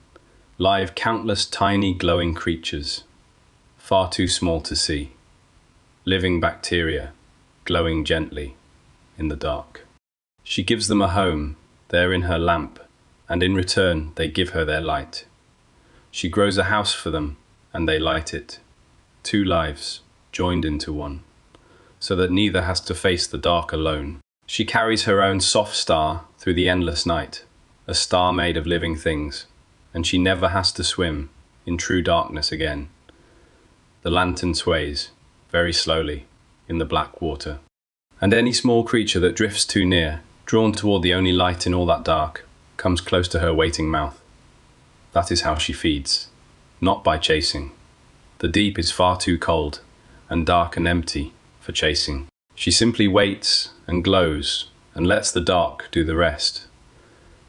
lie countless tiny glowing creatures, far too small to see, living bacteria glowing gently in the dark. She gives them a home there in her lamp, and in return they give her their light. She grows a house for them, and they light it. Two lives joined into one, so that neither has to face the dark alone. She carries her own soft star through the endless night, a star made of living things, and she never has to swim in true darkness again. The lantern sways, very slowly, in the black water, and any small creature that drifts too near, drawn toward the only light in all that dark, comes close to her waiting mouth. That is how she feeds, not by chasing. The deep is far too cold and dark and empty for chasing. She simply waits and glows and lets the dark do the rest.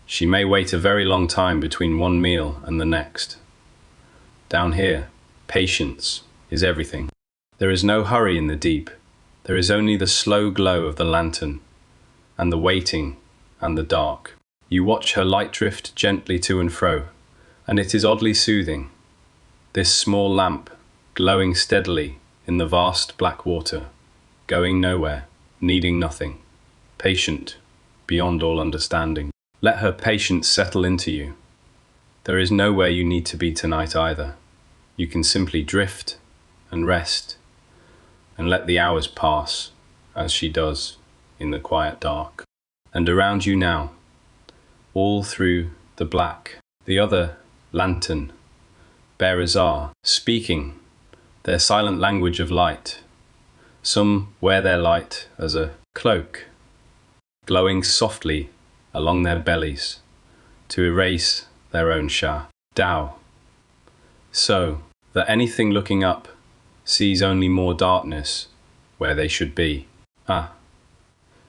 She may wait a very long time between one meal and the next. Down here, patience is everything. There is no hurry in the deep. There is only the slow glow of the lantern, and the waiting and the dark. You watch her light drift gently to and fro, and it is oddly soothing. This small lamp, glowing steadily in the vast black water, going nowhere, needing nothing, patient beyond all understanding. Let her patience settle into you. There is nowhere you need to be tonight either. You can simply drift and rest and let the hours pass as she does in the quiet dark. And around you now, all through the black, the other lantern bearers are speaking their silent language of light. Some wear their light as a cloak, glowing softly along their bellies to erase their own hadal, so that anything looking up sees only more darkness where they should be.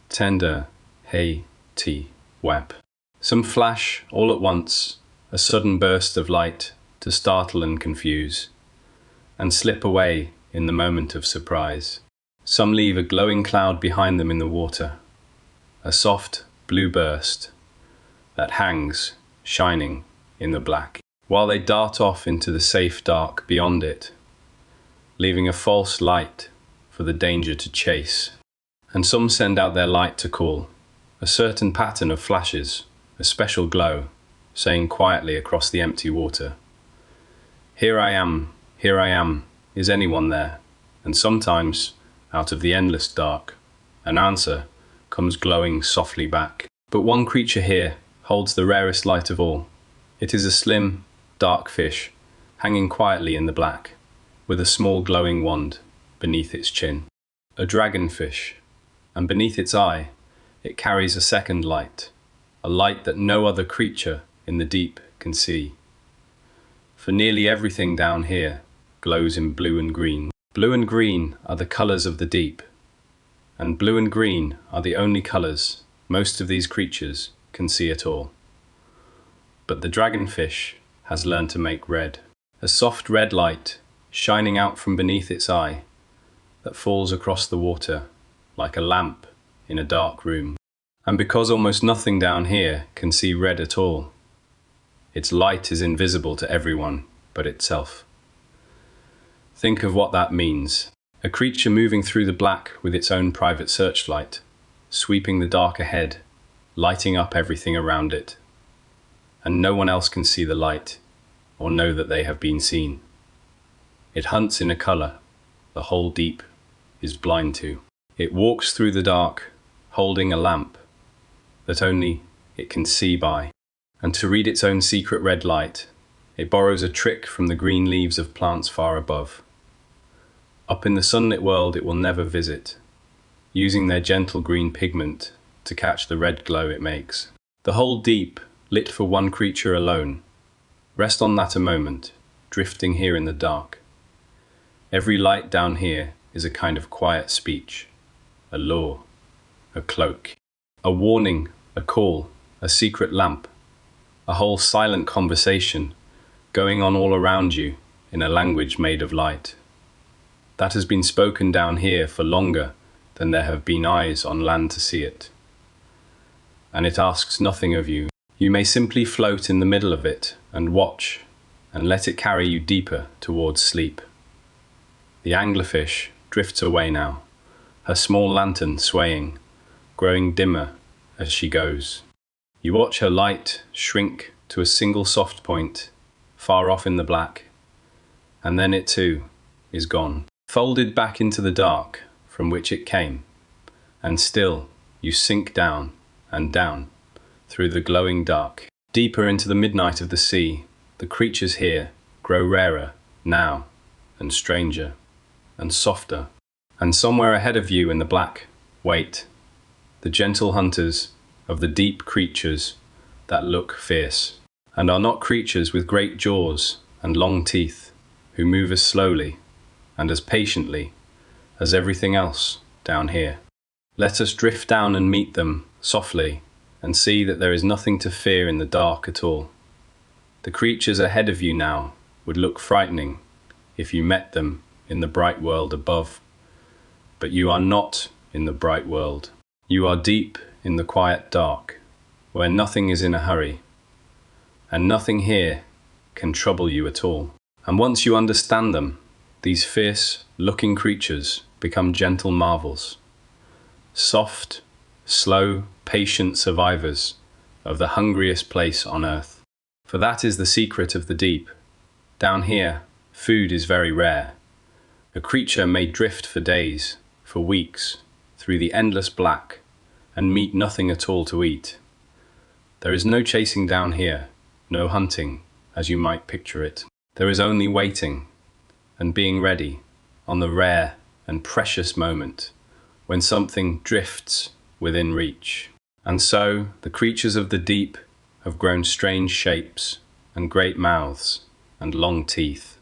Tender, hey, tea, web. Some flash all at once, a sudden burst of light to startle and confuse, and slip away in the moment of surprise. Some leave a glowing cloud behind them in the water, a soft blue burst that hangs, shining in the black, while they dart off into the safe dark beyond it, leaving a false light for the danger to chase. And some send out their light to call, a certain pattern of flashes, a special glow, saying quietly across the empty water, here I am, is anyone there? And sometimes, out of the endless dark, an answer comes glowing softly back. But one creature here holds the rarest light of all. It is a slim, dark fish, hanging quietly in the black, with a small glowing wand beneath its chin. A dragonfish, and beneath its eye, it carries a second light, a light that no other creature in the deep can see. For nearly everything down here glows in blue and green. Blue and green are the colors of the deep, and blue and green are the only colors most of these creatures can see at all. But the dragonfish has learned to make red. A soft red light shining out from beneath its eye, that falls across the water like a lamp in a dark room. And because almost nothing down here can see red at all, its light is invisible to everyone but itself. Think of what that means. A creature moving through the black with its own private searchlight, sweeping the dark ahead, lighting up everything around it. And no one else can see the light, or know that they have been seen. It hunts in a color the whole deep is blind to. It walks through the dark, holding a lamp that only it can see by. And to read its own secret red light, it borrows a trick from the green leaves of plants far above. Up in the sunlit world it will never visit, using their gentle green pigment to catch the red glow it makes. The whole deep, lit for one creature alone. Rest on that a moment, drifting here in the dark. Every light down here is a kind of quiet speech, a law, a cloak, a warning, a call, a secret lamp, a whole silent conversation going on all around you in a language made of light. That has been spoken down here for longer than there have been eyes on land to see it. And it asks nothing of you. You may simply float in the middle of it and watch and let it carry you deeper towards sleep. The anglerfish drifts away now, her small lantern swaying, growing dimmer as she goes. You watch her light shrink to a single soft point far off in the black, and then it too is gone, folded back into the dark from which it came, and still you sink down and down through the glowing dark. Deeper into the midnight of the sea, the creatures here grow rarer now, and stranger, and softer. And somewhere ahead of you in the black, wait, the gentle hunters of the deep creatures that look fierce, and are not creatures with great jaws and long teeth, who move as slowly and as patiently as everything else down here. Let us drift down and meet them softly, and see that there is nothing to fear in the dark at all. The creatures ahead of you now would look frightening if you met them in the bright world above. But you are not in the bright world. You are deep in the quiet dark, where nothing is in a hurry, and nothing here can trouble you at all. And once you understand them, these fierce-looking creatures become gentle marvels, soft, slow, patient survivors of the hungriest place on earth. For that is the secret of the deep. Down here, food is very rare. A creature may drift for days, for weeks, through the endless black, and meet nothing at all to eat. There is no chasing down here, no hunting, as you might picture it. There is only waiting, and being ready, on the rare and precious moment, when something drifts within reach. And so, the creatures of the deep have grown strange shapes, and great mouths, and long teeth.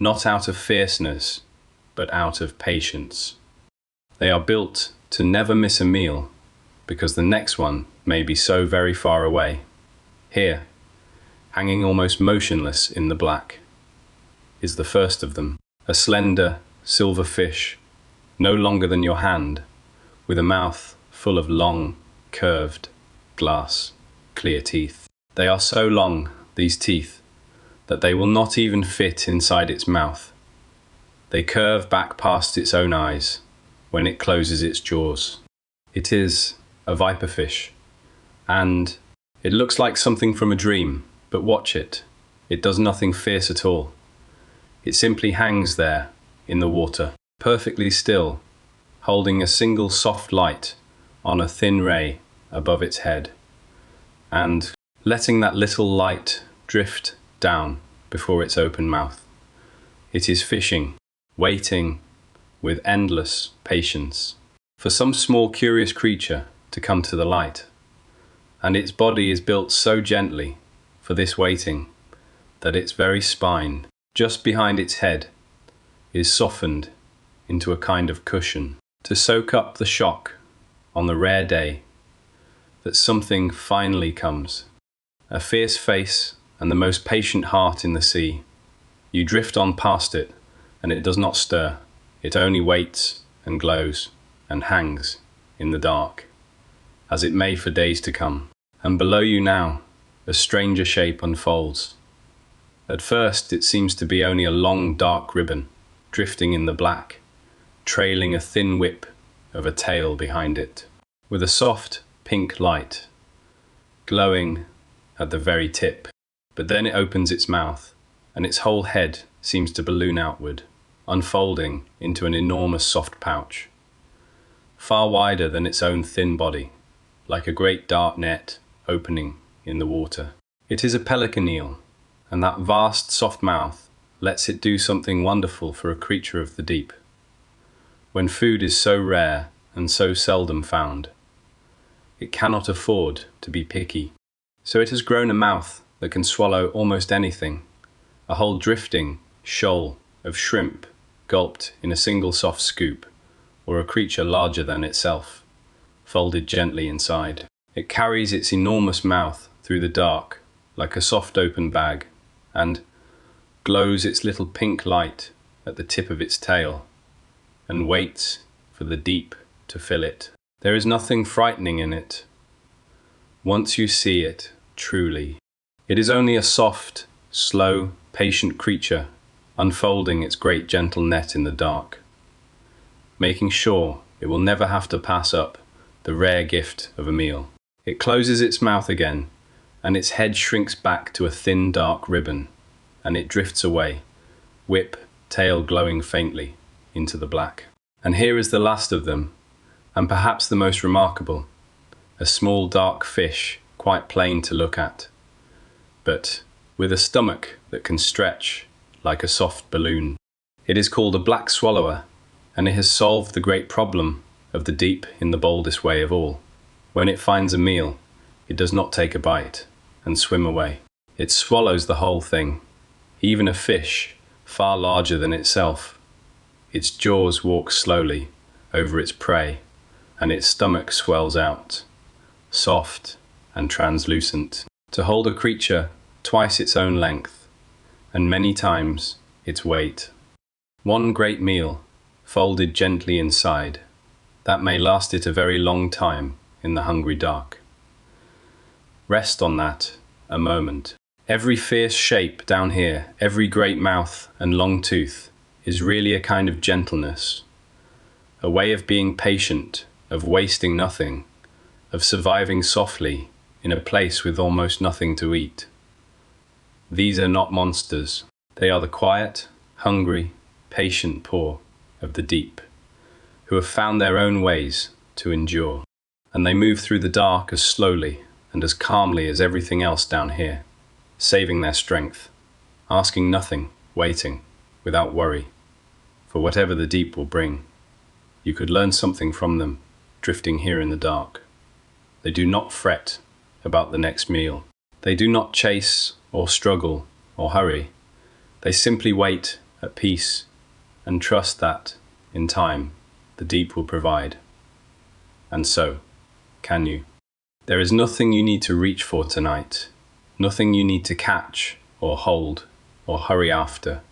Not out of fierceness, but out of patience. They are built to never miss a meal, because the next one may be so very far away. Here, hanging almost motionless in the black, is the first of them, a slender silver fish, no longer than your hand, with a mouth full of long, curved, glass, clear teeth. They are so long, these teeth, that they will not even fit inside its mouth. They curve back past its own eyes when it closes its jaws. It is a viperfish, and it looks like something from a dream, but watch it. It does nothing fierce at all. It simply hangs there in the water, perfectly still, holding a single soft light on a thin ray above its head, and letting that little light drift down before its open mouth. It is fishing, waiting with endless patience for some small curious creature to come to the light. And its body is built so gently for this waiting that its very spine, just behind its head, is softened into a kind of cushion to soak up the shock on the rare day that something finally comes. A fierce face and the most patient heart in the sea. You drift on past it, and it does not stir. It only waits and glows and hangs in the dark, as it may for days to come. And below you now, a stranger shape unfolds. At first, it seems to be only a long, dark ribbon, drifting in the black, trailing a thin whip of a tail behind it, with a soft, pink light glowing at the very tip. But then it opens its mouth, and its whole head seems to balloon outward, unfolding into an enormous soft pouch, far wider than its own thin body, like a great dark net opening in the water. It is a pelican eel, and that vast soft mouth lets it do something wonderful for a creature of the deep, when food is so rare and so seldom found. It cannot afford to be picky, so it has grown a mouth that can swallow almost anything, a whole drifting shoal of shrimp gulped in a single soft scoop, or a creature larger than itself, folded gently inside. It carries its enormous mouth through the dark like a soft open bag, and glows its little pink light at the tip of its tail, and waits for the deep to fill it. There is nothing frightening in it. Once you see it, truly, it is only a soft, slow, patient creature unfolding its great gentle net in the dark, making sure it will never have to pass up the rare gift of a meal. It closes its mouth again, and its head shrinks back to a thin dark ribbon, and it drifts away, whip, tail glowing faintly, into the black. And here is the last of them, and perhaps the most remarkable, a small dark fish, quite plain to look at, but with a stomach that can stretch like a soft balloon. It is called a black swallower, and it has solved the great problem of the deep in the boldest way of all. When it finds a meal, it does not take a bite and swim away. It swallows the whole thing, even a fish far larger than itself. Its jaws walk slowly over its prey, and its stomach swells out, soft and translucent, to hold a creature twice its own length, and many times its weight. One great meal, folded gently inside, that may last it a very long time in the hungry dark. Rest on that a moment. Every fierce shape down here, every great mouth and long tooth, is really a kind of gentleness, a way of being patient, of wasting nothing, of surviving softly in a place with almost nothing to eat. These are not monsters. They are the quiet, hungry, patient poor of the deep, who have found their own ways to endure. And they move through the dark as slowly and as calmly as everything else down here, saving their strength, asking nothing, waiting, without worry, for whatever the deep will bring. You could learn something from them, drifting here in the dark. They do not fret about the next meal. They do not chase or struggle or hurry. They simply wait at peace and trust that, in time, the deep will provide. And so, can you? There is nothing you need to reach for tonight, nothing you need to catch or hold or hurry after.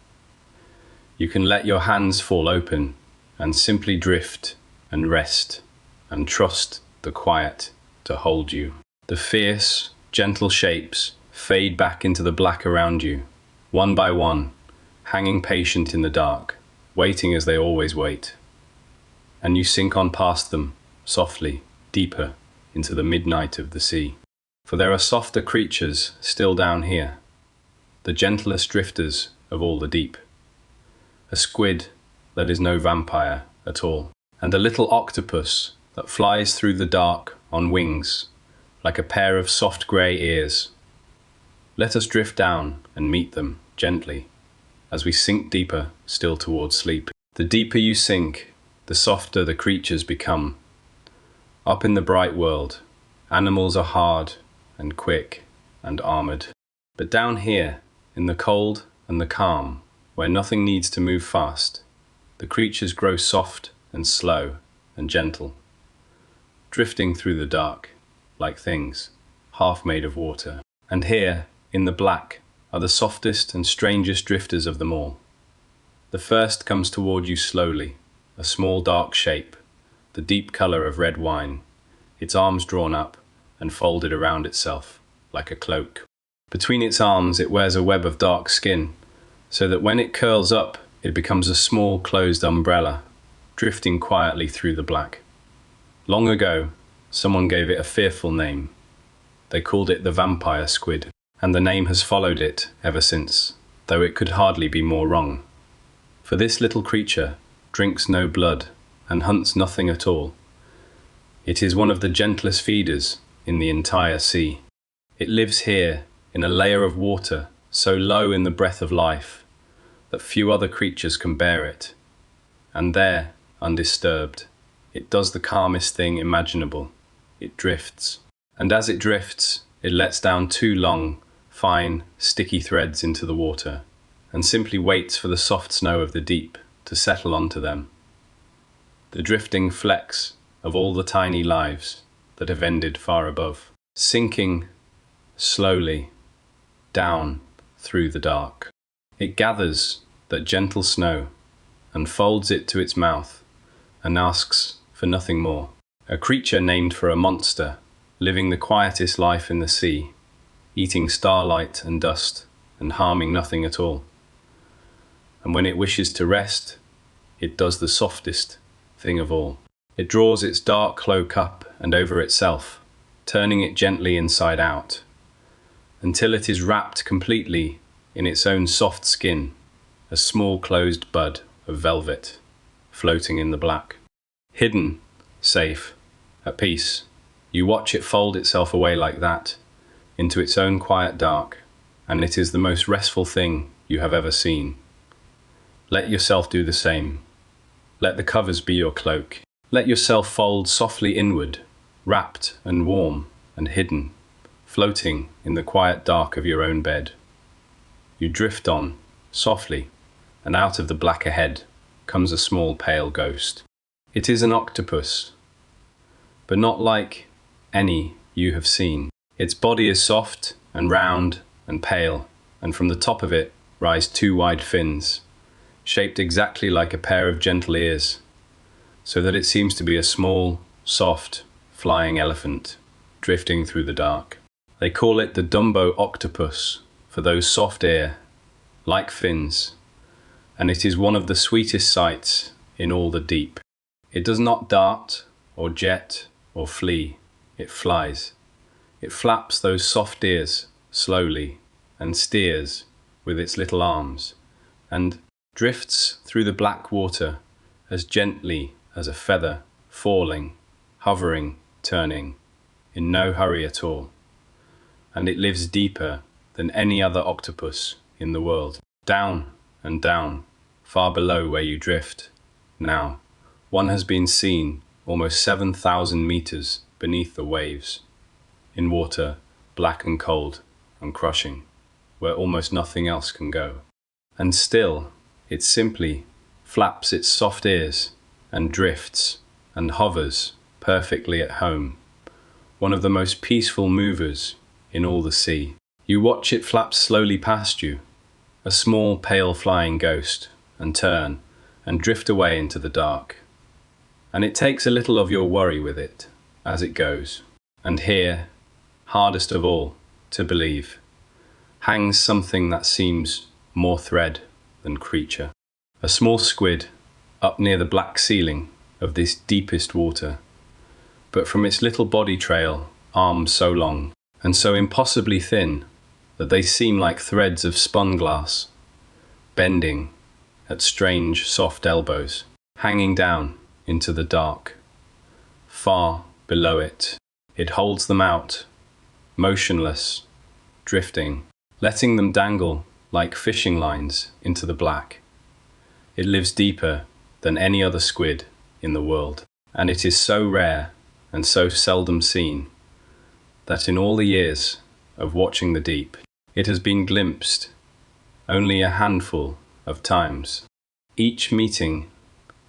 You can let your hands fall open and simply drift and rest and trust the quiet to hold you. The fierce, gentle shapes fade back into the black around you, one by one, hanging patient in the dark, waiting as they always wait. And you sink on past them, softly, deeper, into the midnight of the sea. For there are softer creatures still down here, the gentlest drifters of all the deep. A squid that is no vampire at all, and a little octopus that flies through the dark on wings, like a pair of soft grey ears. Let us drift down and meet them gently, as we sink deeper still towards sleep. The deeper you sink, the softer the creatures become. Up in the bright world, animals are hard and quick and armored. But down here, in the cold and the calm, where nothing needs to move fast, the creatures grow soft and slow and gentle, drifting through the dark like things half made of water. And here, in the black, are the softest and strangest drifters of them all. The first comes toward you slowly, a small dark shape, the deep color of red wine, its arms drawn up and folded around itself like a cloak. Between its arms it wears a web of dark skin, so that when it curls up, it becomes a small closed umbrella, drifting quietly through the black. Long ago, someone gave it a fearful name. They called it the vampire squid, and the name has followed it ever since, though it could hardly be more wrong. For this little creature drinks no blood and hunts nothing at all. It is one of the gentlest feeders in the entire sea. It lives here in a layer of water so low in the breath of life that few other creatures can bear it. And there, undisturbed, it does the calmest thing imaginable. It drifts. And as it drifts, it lets down two long, fine, sticky threads into the water and simply waits for the soft snow of the deep to settle onto them. The drifting flecks of all the tiny lives that have ended far above, sinking slowly down through the dark. It gathers that gentle snow and folds it to its mouth and asks for nothing more. A creature named for a monster, living the quietest life in the sea, eating starlight and dust and harming nothing at all. And when it wishes to rest, it does the softest thing of all. It draws its dark cloak up and over itself, turning it gently inside out, until it is wrapped completely in its own soft skin, a small closed bud of velvet, floating in the black. Hidden, safe, at peace, you watch it fold itself away like that, into its own quiet dark, and it is the most restful thing you have ever seen. Let yourself do the same. Let the covers be your cloak. Let yourself fold softly inward, wrapped and warm and hidden, floating in the quiet dark of your own bed. You drift on, softly, and out of the black ahead comes a small pale ghost. It is an octopus, but not like any you have seen. Its body is soft and round and pale, and from the top of it rise two wide fins, shaped exactly like a pair of gentle ears, so that it seems to be a small, soft, flying elephant, drifting through the dark. They call it the dumbo octopus, for those soft ear, like fins, and it is one of the sweetest sights in all the deep. It does not dart, or jet, or flee. It flies. It flaps those soft ears slowly, and steers with its little arms, and drifts through the black water as gently as a feather, falling, hovering, turning, in no hurry at all. And it lives deeper than any other octopus in the world. Down and down, far below where you drift. Now, one has been seen almost 7,000 meters beneath the waves, in water black and cold and crushing, where almost nothing else can go. And still, it simply flaps its soft ears and drifts and hovers perfectly at home, one of the most peaceful movers in all the sea. You watch it flap slowly past you, a small pale flying ghost, and turn and drift away into the dark. And it takes a little of your worry with it as it goes. And here, hardest of all to believe, hangs something that seems more thread than creature. A small squid up near the black ceiling of this deepest water, but from its little body trail, arms so long and so impossibly thin that they seem like threads of spun glass, bending at strange soft elbows, hanging down into the dark. Far below it, it holds them out, motionless, drifting, letting them dangle like fishing lines into the black. It lives deeper than any other squid in the world, and it is so rare and so seldom seen that in all the years of watching the deep, it has been glimpsed only a handful of times. Each meeting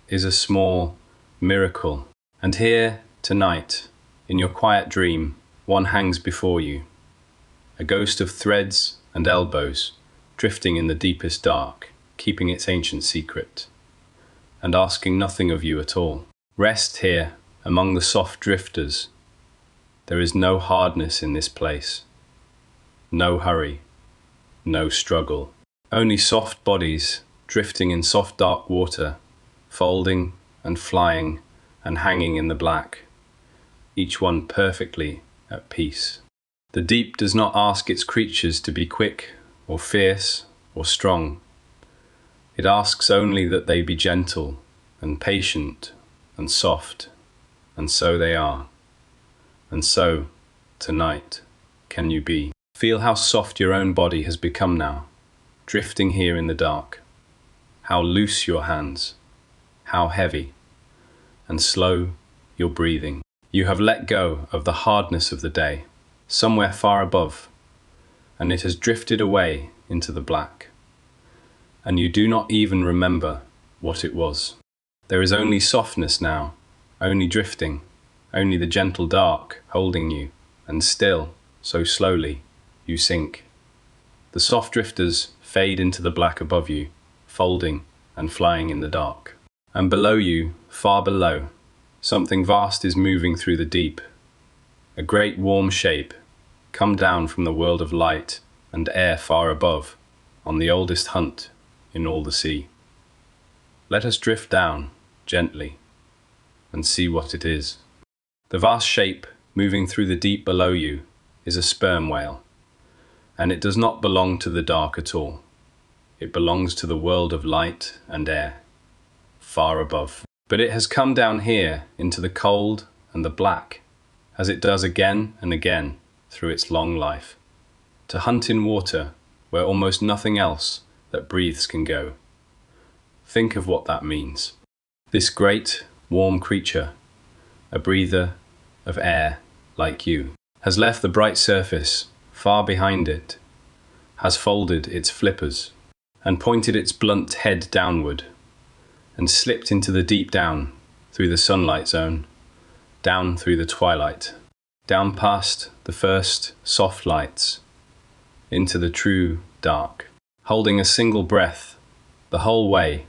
is a small miracle, and here tonight, in your quiet dream, one hangs before you, a ghost of threads and elbows, drifting in the deepest dark, keeping its ancient secret, and asking nothing of you at all. Rest here, among the soft drifters. There is no hardness in this place, no hurry, no struggle. Only soft bodies drifting in soft dark water, folding and flying and hanging in the black, each one perfectly at peace. The deep does not ask its creatures to be quick or fierce or strong. It asks only that they be gentle and patient and soft, and so they are. And so, tonight, can you be? Feel how soft your own body has become now, drifting here in the dark. How loose your hands, how heavy and slow your breathing. You have let go of the hardness of the day, somewhere far above, and it has drifted away into the black. And you do not even remember what it was. There is only softness now, only drifting, only the gentle dark holding you, and still, so slowly, you sink. The soft drifters fade into the black above you, folding and flying in the dark. And below you, far below, something vast is moving through the deep. A great warm shape, come down from the world of light and air far above, on the oldest hunt in all the sea. Let us drift down, gently, and see what it is. The vast shape moving through the deep below you is a sperm whale, and it does not belong to the dark at all. It belongs to the world of light and air, far above. But it has come down here into the cold and the black, as it does again and again through its long life, to hunt in water where almost nothing else that breathes can go. Think of what that means. This great, warm creature, a breather of air like you, has left the bright surface far behind it, has folded its flippers and pointed its blunt head downward, and slipped into the deep down through the sunlight zone, down through the twilight, down past the first soft lights, into the true dark, holding a single breath the whole way.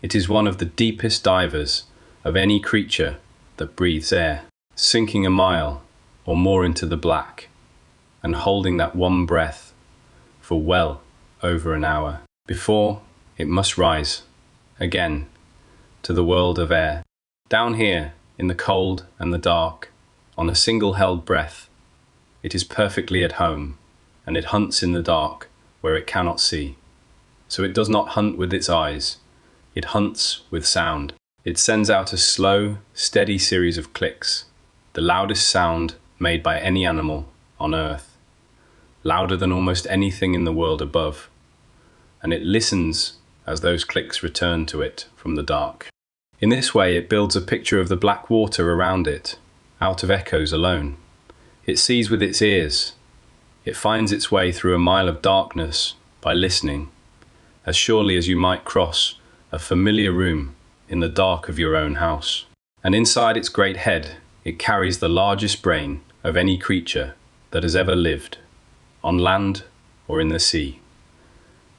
It is one of the deepest divers of any creature that breathes air, sinking a mile or more into the black, and holding that one breath for well over an hour, before it must rise again to the world of air. Down here, in the cold and the dark, on a single held breath, it is perfectly at home, and it hunts in the dark where it cannot see. So it does not hunt with its eyes, it hunts with sound. It sends out a slow, steady series of clicks, the loudest sound made by any animal on earth, louder than almost anything in the world above, and it listens as those clicks return to it from the dark. In this way, it builds a picture of the black water around it, out of echoes alone. It sees with its ears. It finds its way through a mile of darkness by listening, as surely as you might cross a familiar room in the dark of your own house. And inside its great head, it carries the largest brain of any creature that has ever lived, on land or in the sea.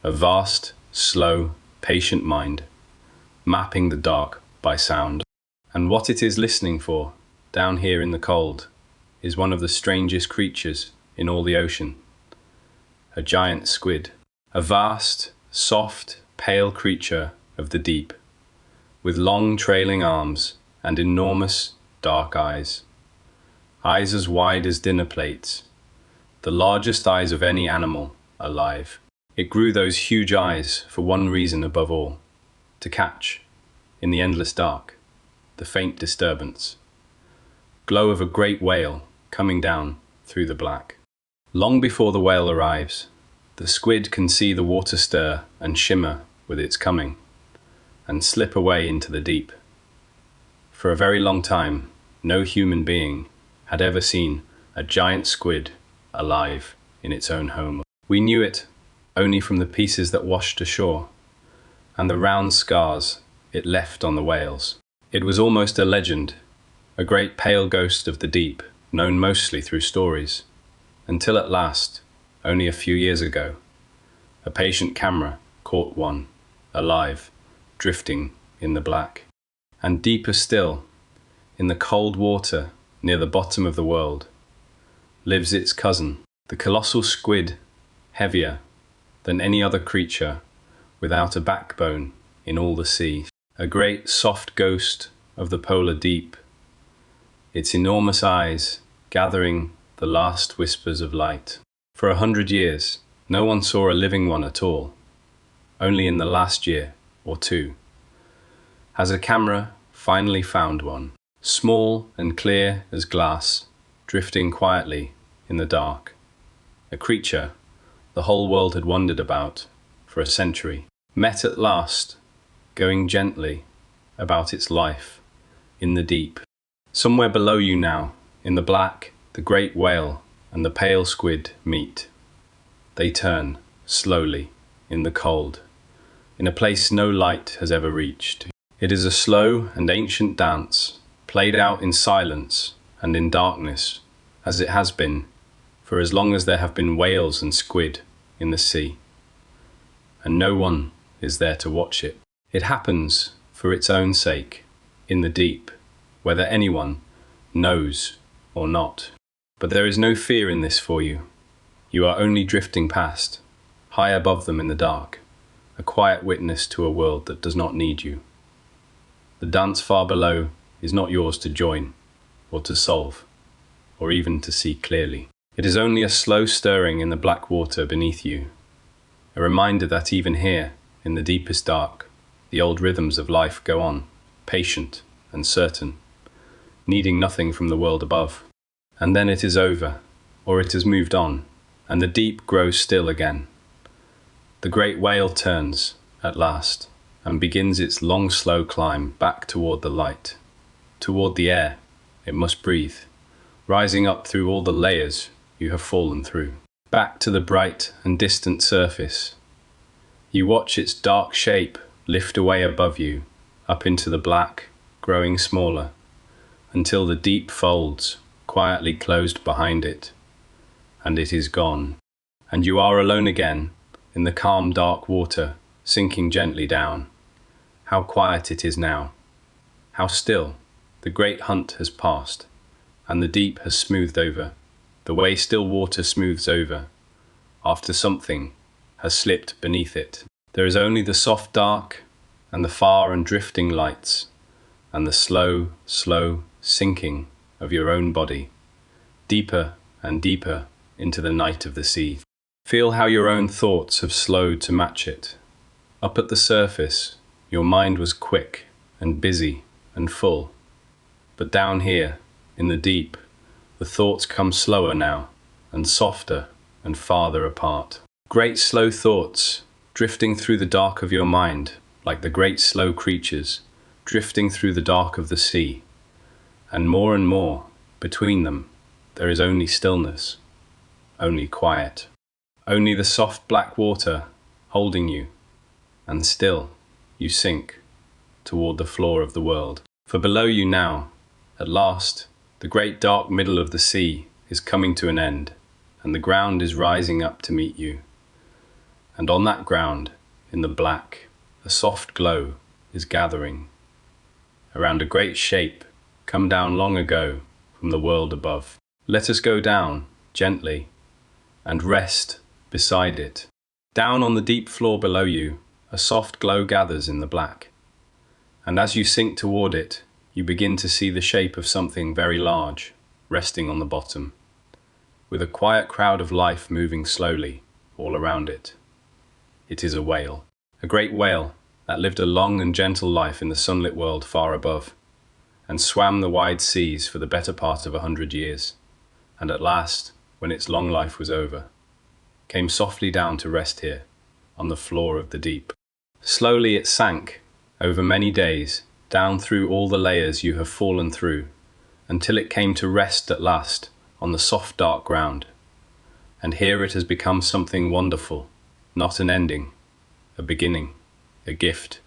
A vast, slow, patient mind, mapping the dark by sound. And what it is listening for, down here in the cold, is one of the strangest creatures in all the ocean. A giant squid. A vast, soft, pale creature of the deep, with long trailing arms and enormous dark eyes. Eyes as wide as dinner plates, the largest eyes of any animal alive. It grew those huge eyes for one reason above all, to catch, in the endless dark, the faint disturbance, glow of a great whale coming down through the black. Long before the whale arrives, the squid can see the water stir and shimmer with its coming, and slip away into the deep. For a very long time, no human being had ever seen a giant squid alive in its own home. We knew it only from the pieces that washed ashore, and the round scars it left on the whales. It was almost a legend, a great pale ghost of the deep, known mostly through stories, until at last only a few years ago. A patient camera caught one, alive, drifting in the black. And deeper still, in the cold water near the bottom of the world, lives its cousin, the colossal squid, heavier than any other creature without a backbone in all the sea. A great soft ghost of the polar deep, its enormous eyes gathering the last whispers of light. For 100 years, no one saw a living one at all. Only in the last year or two has a camera finally found one, small and clear as glass, drifting quietly in the dark. A creature the whole world had wondered about for a century, met at last, going gently about its life in the deep. Somewhere below you now, in the black, the great whale and the pale squid meet. They turn, slowly, in the cold, in a place no light has ever reached. It is a slow and ancient dance, played out in silence and in darkness, as it has been for as long as there have been whales and squid in the sea. And no one is there to watch it. It happens for its own sake, in the deep, whether anyone knows or not. But there is no fear in this for you. You are only drifting past, high above them in the dark, a quiet witness to a world that does not need you. The dance far below is not yours to join, or to solve, or even to see clearly. It is only a slow stirring in the black water beneath you, a reminder that even here, in the deepest dark, the old rhythms of life go on, patient and certain, needing nothing from the world above. And then it is over, or it has moved on, and the deep grows still again. The great whale turns, at last, and begins its long, slow climb back toward the light, toward the air it must breathe, rising up through all the layers you have fallen through, back to the bright and distant surface. You watch its dark shape lift away above you, up into the black, growing smaller, until the deep folds quietly closed behind it, and it is gone. And you are alone again, in the calm dark water, sinking gently down. How quiet it is now. How still. The great hunt has passed, and the deep has smoothed over, the way still water smooths over, after something has slipped beneath it. There is only the soft dark, and the far and drifting lights, and the slow, slow sinking of your own body, deeper and deeper into the night of the sea. Feel how your own thoughts have slowed to match it. Up at the surface, your mind was quick and busy and full. But down here, in the deep, the thoughts come slower now, and softer and farther apart. Great slow thoughts, drifting through the dark of your mind, like the great slow creatures, drifting through the dark of the sea. And more, between them, there is only stillness, only quiet, only the soft black water holding you, and still you sink toward the floor of the world. For below you now, at last, the great dark middle of the sea is coming to an end, and the ground is rising up to meet you. And on that ground, in the black, a soft glow is gathering around a great shape come down long ago from the world above. Let us go down, gently, and rest beside it. Down on the deep floor below you, a soft glow gathers in the black. And as you sink toward it, you begin to see the shape of something very large, resting on the bottom, with a quiet crowd of life moving slowly all around it. It is a whale, a great whale that lived a long and gentle life in the sunlit world far above, and swam the wide seas for the better part of 100 years, and at last, when its long life was over, came softly down to rest here, on the floor of the deep. Slowly it sank, over many days, down through all the layers you have fallen through, until it came to rest at last on the soft dark ground. And here it has become something wonderful, not an ending, a beginning, a gift,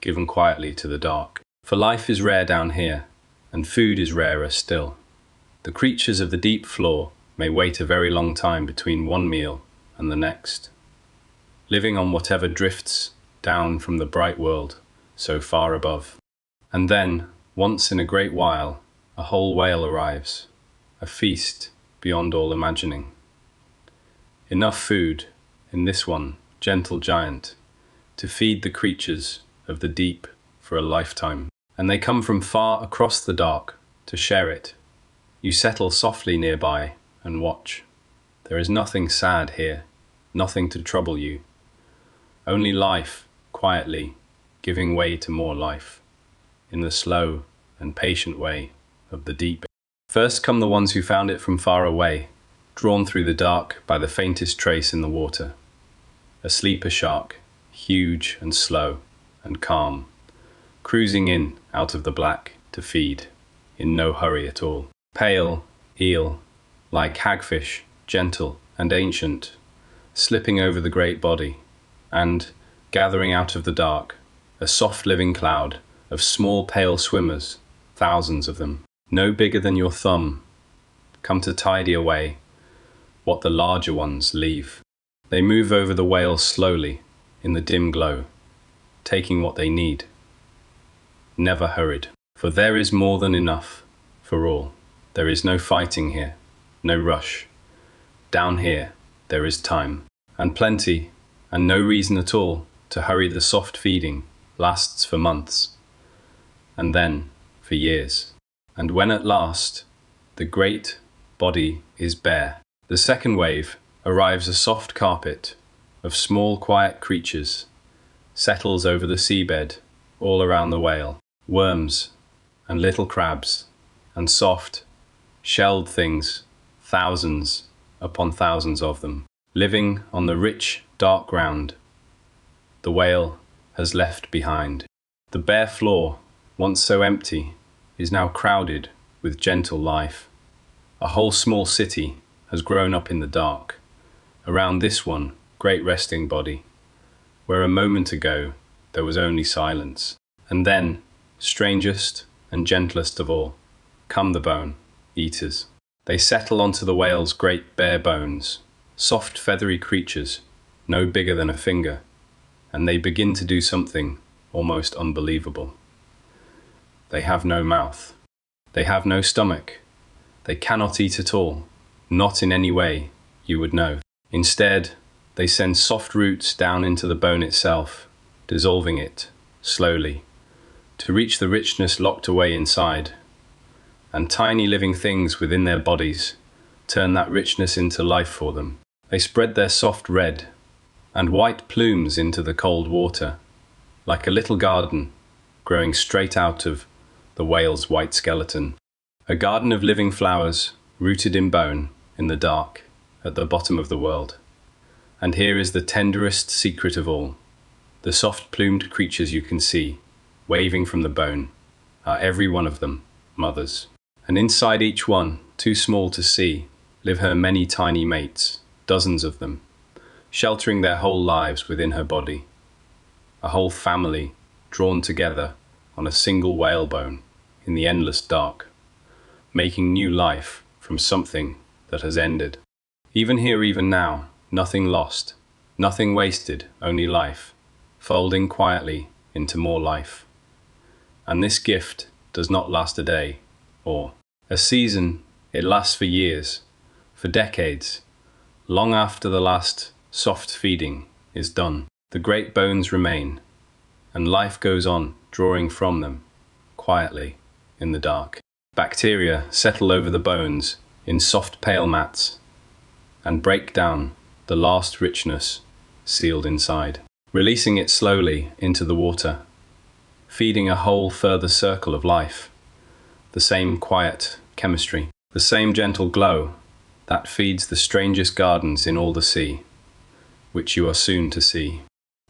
given quietly to the dark. For life is rare down here, and food is rarer still. The creatures of the deep floor may wait a very long time between one meal and the next, living on whatever drifts down from the bright world so far above. And then, once in a great while, a whole whale arrives, a feast beyond all imagining. Enough food in this one gentle giant to feed the creatures of the deep for a lifetime. And they come from far across the dark to share it. You settle softly nearby and watch. There is nothing sad here, nothing to trouble you. Only life, quietly, giving way to more life, in the slow and patient way of the deep. First come the ones who found it from far away, drawn through the dark by the faintest trace in the water. A sleeper shark, huge and slow and calm, cruising in out of the black to feed, in no hurry at all. Pale eel, like hagfish, gentle and ancient, slipping over the great body, and, gathering out of the dark, a soft living cloud of small pale swimmers, thousands of them, no bigger than your thumb, come to tidy away what the larger ones leave. They move over the whales slowly in the dim glow, taking what they need. Never hurried, for there is more than enough for all. There is no fighting here, no rush. Down here there is time, and plenty, and no reason at all to hurry. The soft feeding lasts for months, and then for years. And when at last the great body is bare, the second wave arrives. A soft carpet of small quiet creatures settles over the seabed all around the whale. Worms and little crabs and soft, shelled things, thousands upon thousands of them, living on the rich, dark ground the whale has left behind. The bare floor, once so empty, is now crowded with gentle life. A whole small city has grown up in the dark around this one great resting body, where a moment ago there was only silence. And then, strangest and gentlest of all, come the bone eaters. They settle onto the whale's great bare bones, soft feathery creatures, no bigger than a finger, and they begin to do something almost unbelievable. They have no mouth. They have no stomach. They cannot eat at all, not in any way you would know. Instead, they send soft roots down into the bone itself, dissolving it slowly, to reach the richness locked away inside. And tiny living things within their bodies turn that richness into life for them. They spread their soft red and white plumes into the cold water, like a little garden growing straight out of the whale's white skeleton. A garden of living flowers rooted in bone in the dark at the bottom of the world. And here is the tenderest secret of all. The soft-plumed creatures you can see, waving from the bone, are every one of them mothers. And inside each one, too small to see, live her many tiny mates, dozens of them, sheltering their whole lives within her body. A whole family drawn together on a single whalebone in the endless dark, making new life from something that has ended. Even here, even now, nothing lost, nothing wasted, only life, folding quietly into more life. And this gift does not last a day or a season. It lasts for years, for decades, long after the last soft feeding is done. The great bones remain, and life goes on, drawing from them, quietly, in the dark. Bacteria settle over the bones in soft pale mats, and break down the last richness sealed inside, releasing it slowly into the water, feeding a whole further circle of life. The same quiet chemistry, the same gentle glow that feeds the strangest gardens in all the sea, which you are soon to see.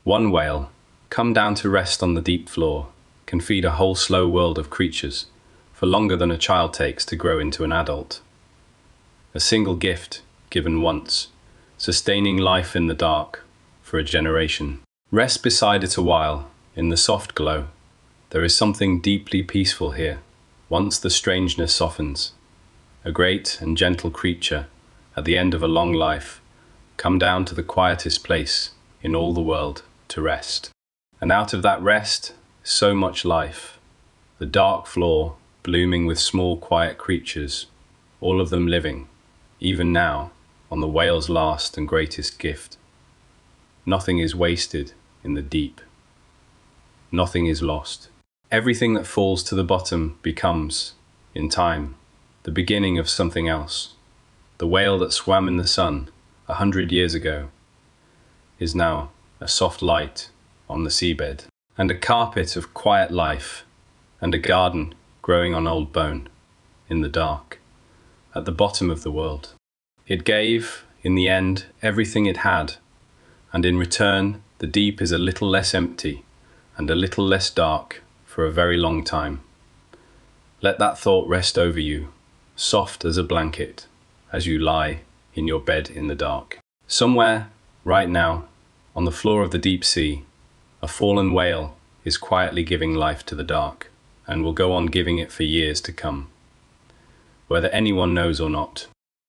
One whale, come down to rest on the deep floor, can feed a whole slow world of creatures for longer than a child takes to grow into an adult. A single gift given once, sustaining life in the dark for a generation. Rest beside it a while in the soft glow. There is something deeply peaceful here. Once the strangeness softens, a great and gentle creature at the end of a long life come down to the quietest place in all the world to rest. And out of that rest, so much life. The dark floor blooming with small quiet creatures, all of them living, even now, on the whale's last and greatest gift. Nothing is wasted in the deep. Nothing is lost. Everything that falls to the bottom becomes, in time, the beginning of something else. The whale that swam in the sun 100 years ago is now a soft light on the seabed, and a carpet of quiet life, and a garden growing on old bone, in the dark, at the bottom of the world. It gave, in the end, everything it had, and in return, the deep is a little less empty and a little less dark for a very long time. Let that thought rest over you, soft as a blanket, as you lie in your bed in the dark. Somewhere, right now, on the floor of the deep sea, a fallen whale is quietly giving life to the dark, and will go on giving it for years to come, whether anyone knows or not.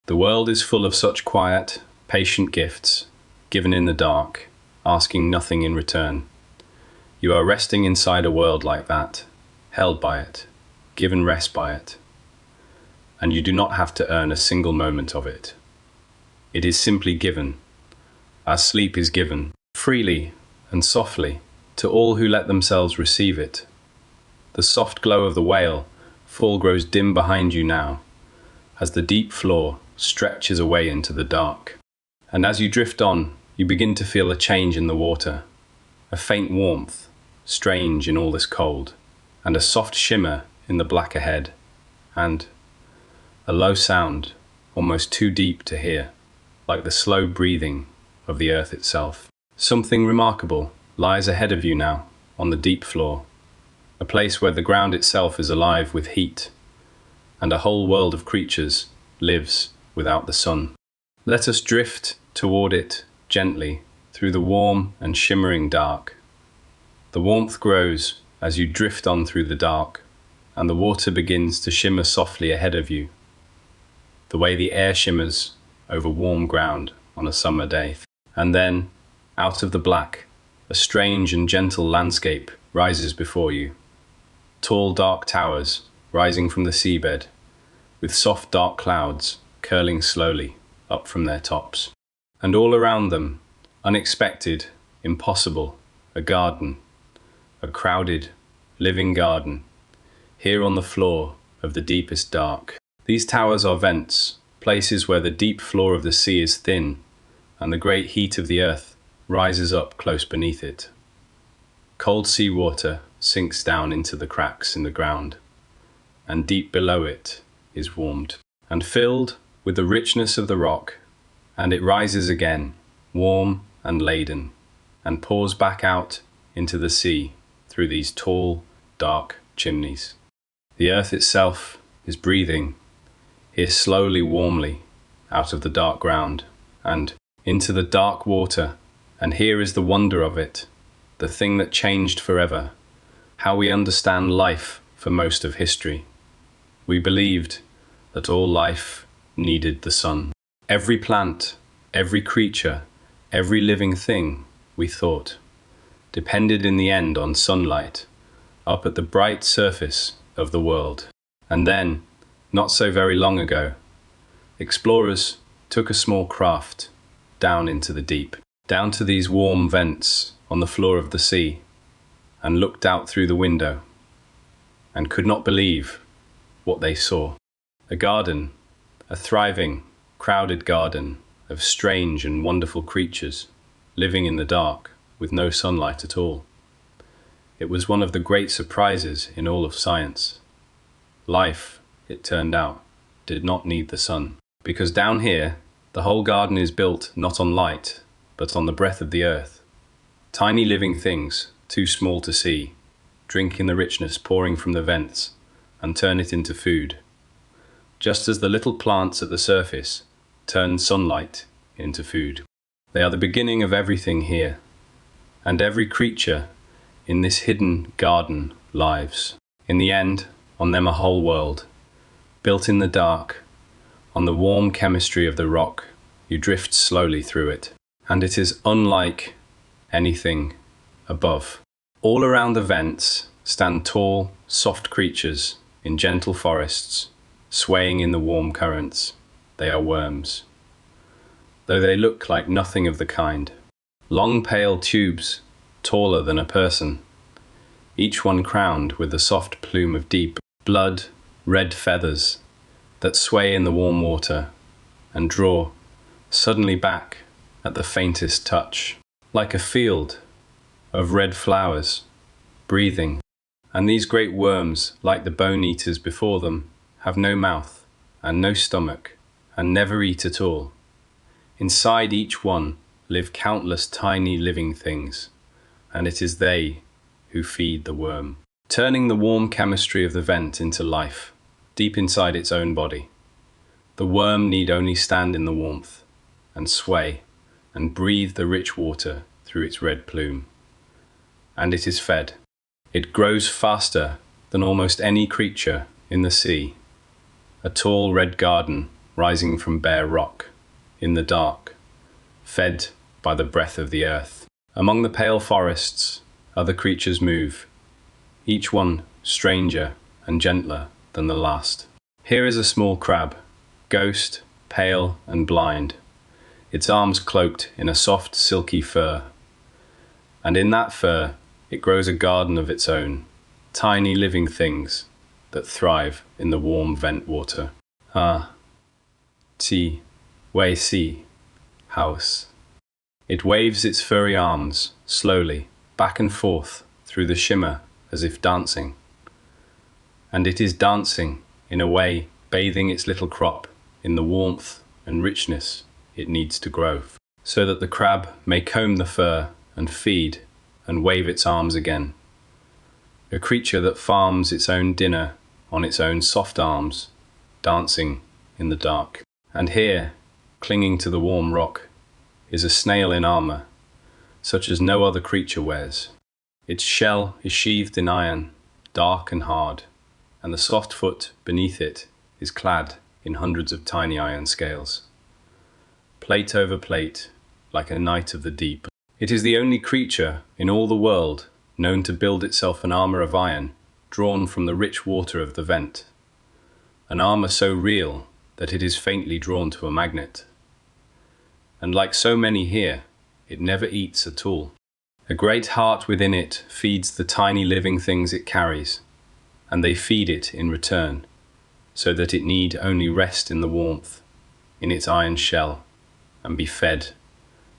The world is full of such quiet, patient gifts, given in the dark, asking nothing in return. You are resting inside a world like that, held by it, given rest by it, and you do not have to earn a single moment of it. It is simply given, as sleep is given, freely and softly, to all who let themselves receive it. The soft glow of the whale fall grows dim behind you now, as the deep floor stretches away into the dark. And as you drift on, you begin to feel a change in the water, a faint warmth, strange in all this cold, and a soft shimmer in the black ahead, and a low sound, almost too deep to hear, like the slow breathing of the earth itself. Something remarkable lies ahead of you now, on the deep floor, a place where the ground itself is alive with heat, and a whole world of creatures lives without the sun. Let us drift toward it gently through the warm and shimmering dark. The warmth grows as you drift on through the dark, and the water begins to shimmer softly ahead of you, the way the air shimmers over warm ground on a summer day. And then, out of the black, a strange and gentle landscape rises before you. Tall dark towers rising from the seabed, with soft dark clouds curling slowly up from their tops. And all around them, unexpected, impossible, a garden, a crowded, living garden, here on the floor of the deepest dark. These towers are vents, places where the deep floor of the sea is thin, and the great heat of the earth rises up close beneath it. Cold sea water sinks down into the cracks in the ground, and deep below it is warmed and filled with the richness of the rock, and it rises again, warm and laden, and pours back out into the sea through these tall, dark chimneys. The earth itself is breathing here slowly, warmly, out of the dark ground, and into the dark water, and here is the wonder of it, the thing that changed forever, how we understand life for most of history. We believed that all life needed the sun. Every plant, every creature, every living thing, we thought, depended in the end on sunlight, up at the bright surface of the world. And then, not so very long ago, explorers took a small craft down into the deep, down to these warm vents on the floor of the sea, and looked out through the window, and could not believe what they saw. A garden, a thriving, crowded garden of strange and wonderful creatures, living in the dark with no sunlight at all. It was one of the great surprises in all of science. Life, it turned out, did not need the sun, because down here, the whole garden is built not on light, but on the breath of the earth. Tiny living things, too small to see, drink in the richness pouring from the vents and turn it into food, just as the little plants at the surface turn sunlight into food. They are the beginning of everything here, and every creature in this hidden garden lives. In the end, on them a whole world, built in the dark, on the warm chemistry of the rock You drift slowly through it, and it is unlike anything above. All around the vents stand tall, soft creatures in gentle forests, swaying in the warm currents. They are worms, though they look like nothing of the kind. Long pale tubes, taller than a person, each one crowned with a soft plume of deep, blood red feathers that sway in the warm water and draw suddenly back at the faintest touch, like a field of red flowers, breathing. And these great worms, like the bone eaters before them, have no mouth and no stomach, and never eat at all. Inside each one live countless tiny living things, and it is they who feed the worm, turning the warm chemistry of the vent into life, deep inside its own body. The worm need only stand in the warmth, and sway, and breathe the rich water through its red plume. And it is fed. It grows faster than almost any creature in the sea. A tall red garden rising from bare rock, in the dark, fed by the breath of the earth. Among the pale forests, other creatures move, each one stranger and gentler than the last. Here is a small crab, ghost, pale and blind, its arms cloaked in a soft, silky fur. And in that fur, it grows a garden of its own, tiny living things that thrive in the warm vent water. Way see, house. It waves its furry arms, slowly, back and forth, through the shimmer, as if dancing. And it is dancing, in a way, bathing its little crop in the warmth and richness it needs to grow, so that the crab may comb the fur and feed and wave its arms again. A creature that farms its own dinner on its own soft arms, dancing in the dark. And here, clinging to the warm rock, is a snail in armor, such as no other creature wears. Its shell is sheathed in iron, dark and hard, and the soft foot beneath it is clad in hundreds of tiny iron scales. Plate over plate, like a knight of the deep. It is the only creature in all the world known to build itself an armor of iron drawn from the rich water of the vent. An armor so real that it is faintly drawn to a magnet. And like so many here, it never eats at all. A great heart within it feeds the tiny living things it carries, and they feed it in return, so that it need only rest in the warmth, in its iron shell, and be fed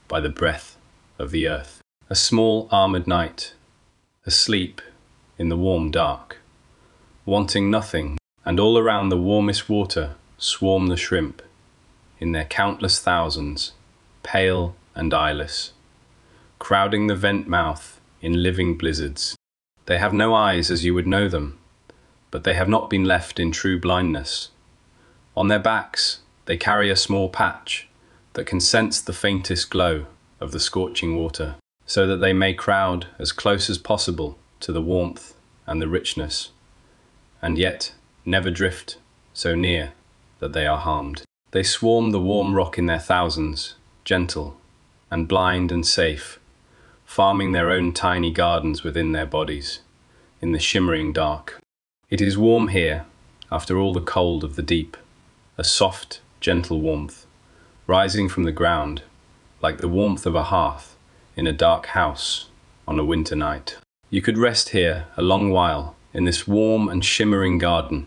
by the breath of the earth. A small armored knight, asleep in the warm dark, wanting nothing, and all around the warmest water swarm the shrimp, in their countless thousands, pale and eyeless, crowding the vent mouth in living blizzards. They have no eyes as you would know them, but they have not been left in true blindness. On their backs they carry a small patch that can sense the faintest glow of the scorching water, so that they may crowd as close as possible to the warmth and the richness, and yet never drift so near that they are harmed. They swarm the warm rock in their thousands, gentle and blind and safe, farming their own tiny gardens within their bodies, in the shimmering dark. It is warm here, after all the cold of the deep, a soft, gentle warmth, rising from the ground, like the warmth of a hearth in a dark house on a winter night. You could rest here a long while, in this warm and shimmering garden,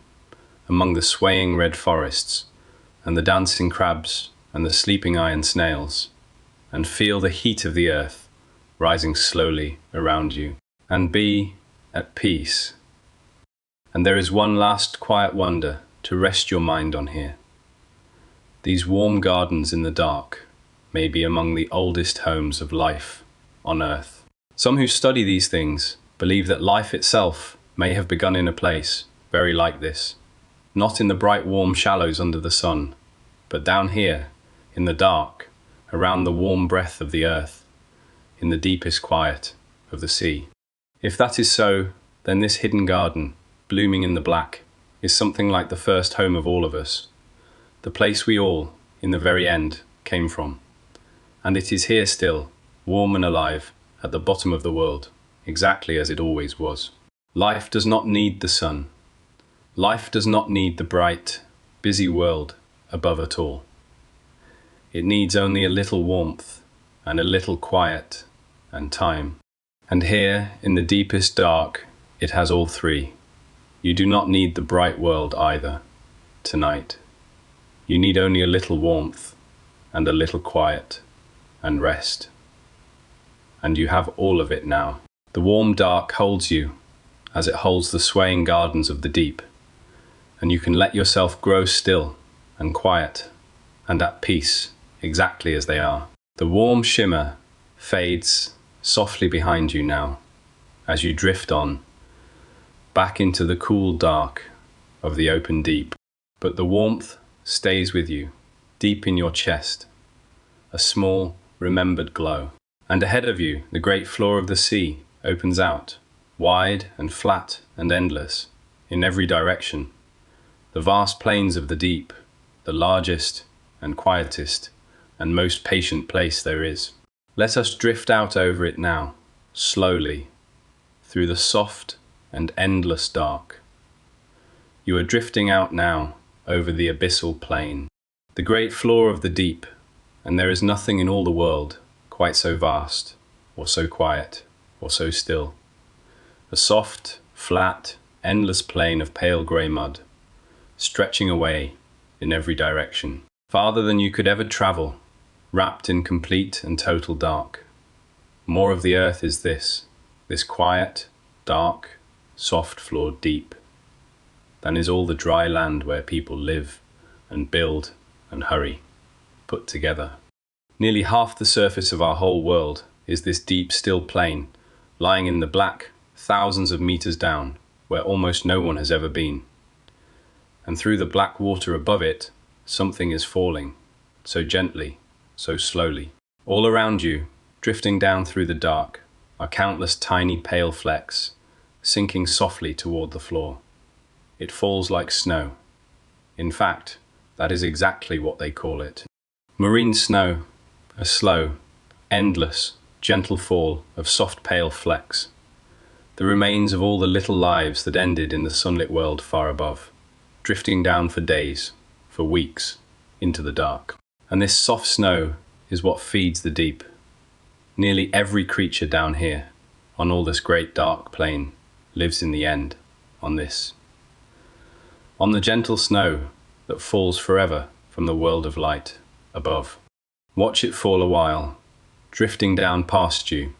among the swaying red forests, and the dancing crabs, and the sleeping iron snails, and feel the heat of the earth rising slowly around you, and be at peace. And there is one last quiet wonder to rest your mind on here. These warm gardens in the dark may be among the oldest homes of life on earth. Some who study these things believe that life itself may have begun in a place very like this, not in the bright warm shallows under the sun, but down here, in the dark, around the warm breath of the earth, in the deepest quiet of the sea. If that is so, then this hidden garden, blooming in the black, is something like the first home of all of us, the place we all, in the very end, came from. And it is here still, warm and alive, at the bottom of the world, exactly as it always was. Life does not need the sun. Life does not need the bright, busy world above at all. It needs only a little warmth and a little quiet and time. And here, in the deepest dark, it has all three. You do not need the bright world either, tonight. You need only a little warmth and a little quiet and rest. And you have all of it now. The warm dark holds you as it holds the swaying gardens of the deep, and you can let yourself grow still and quiet and at peace exactly as they are. The warm shimmer fades softly behind you now as you drift on back into the cool dark of the open deep. But the warmth stays with you, deep in your chest, a small, remembered glow. And ahead of you, the great floor of the sea opens out, wide and flat and endless, in every direction. The vast plains of the deep, the largest and quietest and most patient place there is. Let us drift out over it now, slowly, through the soft and endless dark. You are drifting out now over the abyssal plain, the great floor of the deep, and there is nothing in all the world quite so vast, or so quiet, or so still. A soft, flat, endless plain of pale grey mud, stretching away in every direction, farther than you could ever travel, wrapped in complete and total dark. More of the earth is this quiet, dark, soft-floored deep, than is all the dry land where people live and build and hurry, put together. Nearly half the surface of our whole world is this deep, still plain, lying in the black, thousands of meters down, where almost no one has ever been. And through the black water above it, something is falling, so gently, so slowly. All around you, drifting down through the dark, are countless tiny pale flecks, sinking softly toward the floor. It falls like snow. In fact, that is exactly what they call it. Marine snow, a slow, endless, gentle fall of soft pale flecks, the remains of all the little lives that ended in the sunlit world far above, drifting down for days, for weeks, into the dark. And this soft snow is what feeds the deep. Nearly every creature down here, on all this great dark plain, lives in the end, on this. On the gentle snow that falls forever from the world of light above. Watch it fall a while, drifting down past you,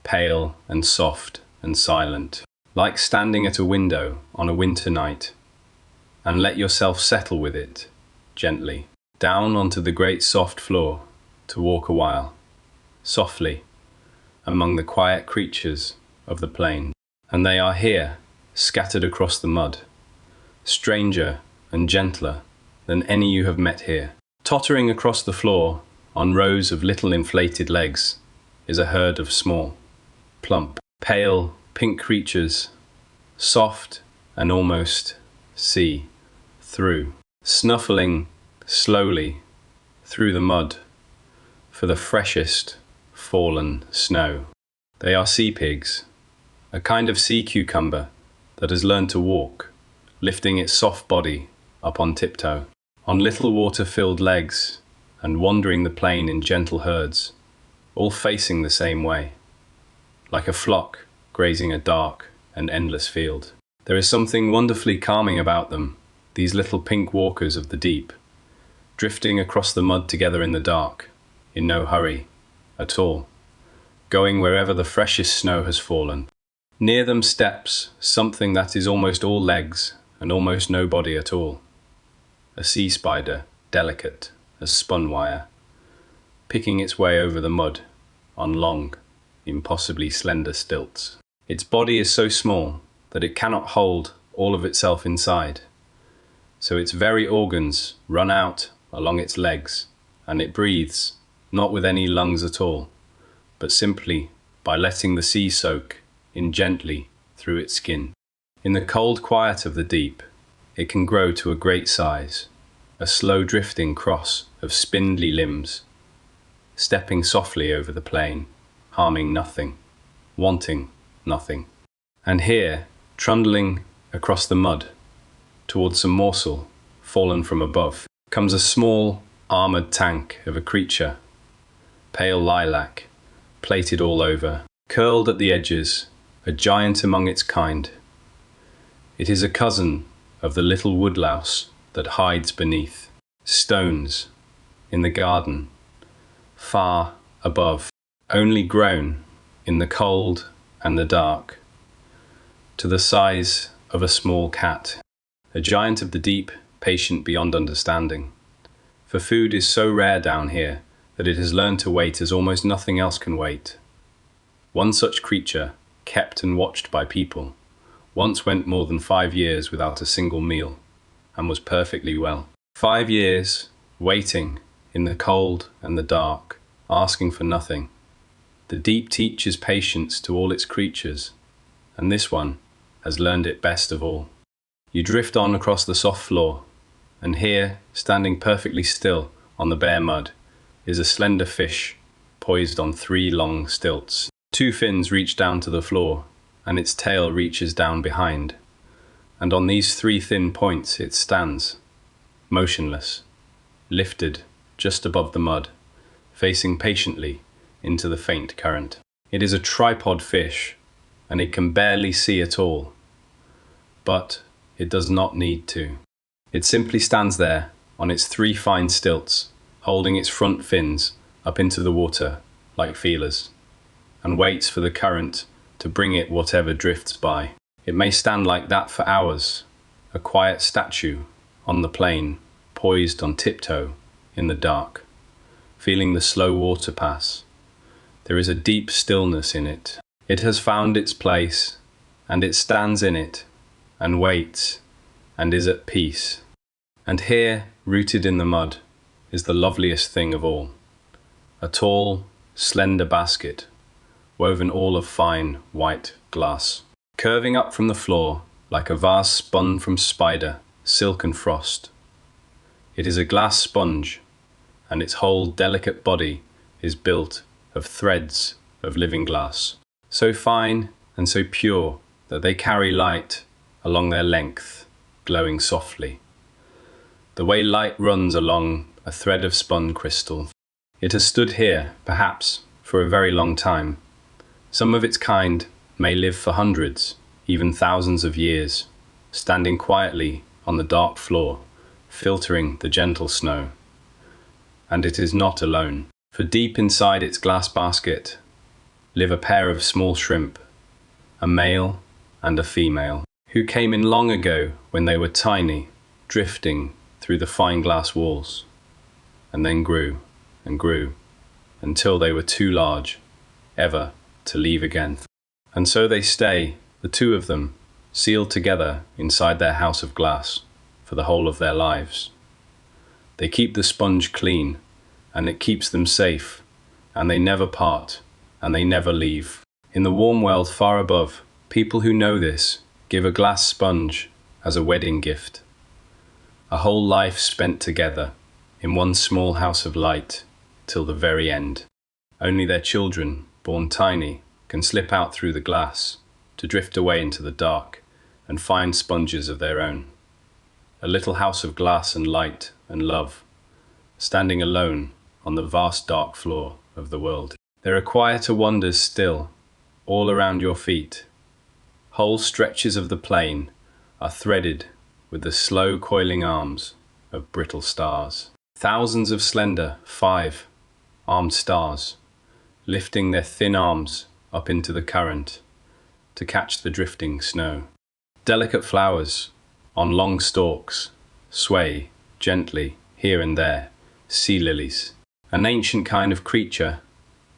pale and soft and silent, like standing at a window on a winter night, and let yourself settle with it, gently, down onto the great soft floor to walk a while, softly, among the quiet creatures of the plain. And they are here, scattered across the mud, stranger and gentler than any you have met here. Tottering across the floor, on rows of little inflated legs, is a herd of small, plump, pale, pink creatures, soft and almost see-through, snuffling slowly through the mud for the freshest fallen snow. They are sea pigs, a kind of sea cucumber that has learned to walk, lifting its soft body up on tiptoe, on little water-filled legs, and wandering the plain in gentle herds, all facing the same way, like a flock grazing a dark and endless field. There is something wonderfully calming about them, these little pink walkers of the deep, drifting across the mud together in the dark, in no hurry at all, going wherever the freshest snow has fallen. Near them steps something that is almost all legs and almost no body at all. A sea spider, delicate as spun wire, picking its way over the mud on long, impossibly slender stilts. Its body is so small that it cannot hold all of itself inside, so its very organs run out along its legs, and it breathes, not with any lungs at all, but simply by letting the sea soak in gently through its skin. In the cold quiet of the deep, it can grow to a great size, a slow drifting cross of spindly limbs, stepping softly over the plain, harming nothing, wanting nothing. And here, trundling across the mud, towards some morsel fallen from above, comes a small, armoured tank of a creature, pale lilac, plated all over, curled at the edges, a giant among its kind. It is a cousin of the little woodlouse that hides beneath stones in the garden, far above, only grown in the cold and the dark, to the size of a small cat, a giant of the deep, patient beyond understanding. For food is so rare down here that it has learned to wait as almost nothing else can wait. One such creature, kept and watched by people, once went more than 5 years without a single meal, and was perfectly well. 5 years, waiting, in the cold and the dark, asking for nothing. The deep teaches patience to all its creatures, and this one has learned it best of all. You drift on across the soft floor, and here, standing perfectly still on the bare mud, is a slender fish poised on 3 long stilts. 2 fins reach down to the floor, and its tail reaches down behind, and on these 3 thin points it stands, motionless, lifted just above the mud, facing patiently into the faint current. It is a tripod fish, and it can barely see at all, but it does not need to. It simply stands there on its 3 fine stilts, holding its front fins up into the water like feelers, and waits for the current to bring it whatever drifts by. It may stand like that for hours, a quiet statue on the plain, poised on tiptoe in the dark, feeling the slow water pass. There is a deep stillness in it. It has found its place, and it stands in it, and waits, and is at peace. And here, rooted in the mud, is the loveliest thing of all. A tall, slender basket, woven all of fine, white glass, curving up from the floor like a vase spun from spider, silk and frost. It is a glass sponge, and its whole delicate body is built of threads of living glass, so fine and so pure that they carry light along their length, glowing softly, the way light runs along a thread of spun crystal. It has stood here, perhaps, for a very long time. Some of its kind may live for hundreds, even thousands of years, standing quietly on the dark floor, filtering the gentle snow. And it is not alone, for deep inside its glass basket live a pair of small shrimp, a male and a female, who came in long ago when they were tiny, drifting through the fine glass walls, and then grew and grew until they were too large ever to leave again. And so they stay, the 2 of them, sealed together inside their house of glass for the whole of their lives. They keep the sponge clean, and it keeps them safe, and they never part, and they never leave. In the warm world far above, people who know this give a glass sponge as a wedding gift. A whole life spent together in one small house of light till the very end. Only their children, born tiny, can slip out through the glass to drift away into the dark and find sponges of their own. A little house of glass and light and love, standing alone on the vast dark floor of the world. There are quieter wonders still, all around your feet. Whole stretches of the plain are threaded with the slow coiling arms of brittle stars. Thousands of slender, 5-armed stars, lifting their thin arms up into the current to catch the drifting snow. Delicate flowers on long stalks sway gently here and there, sea lilies, an ancient kind of creature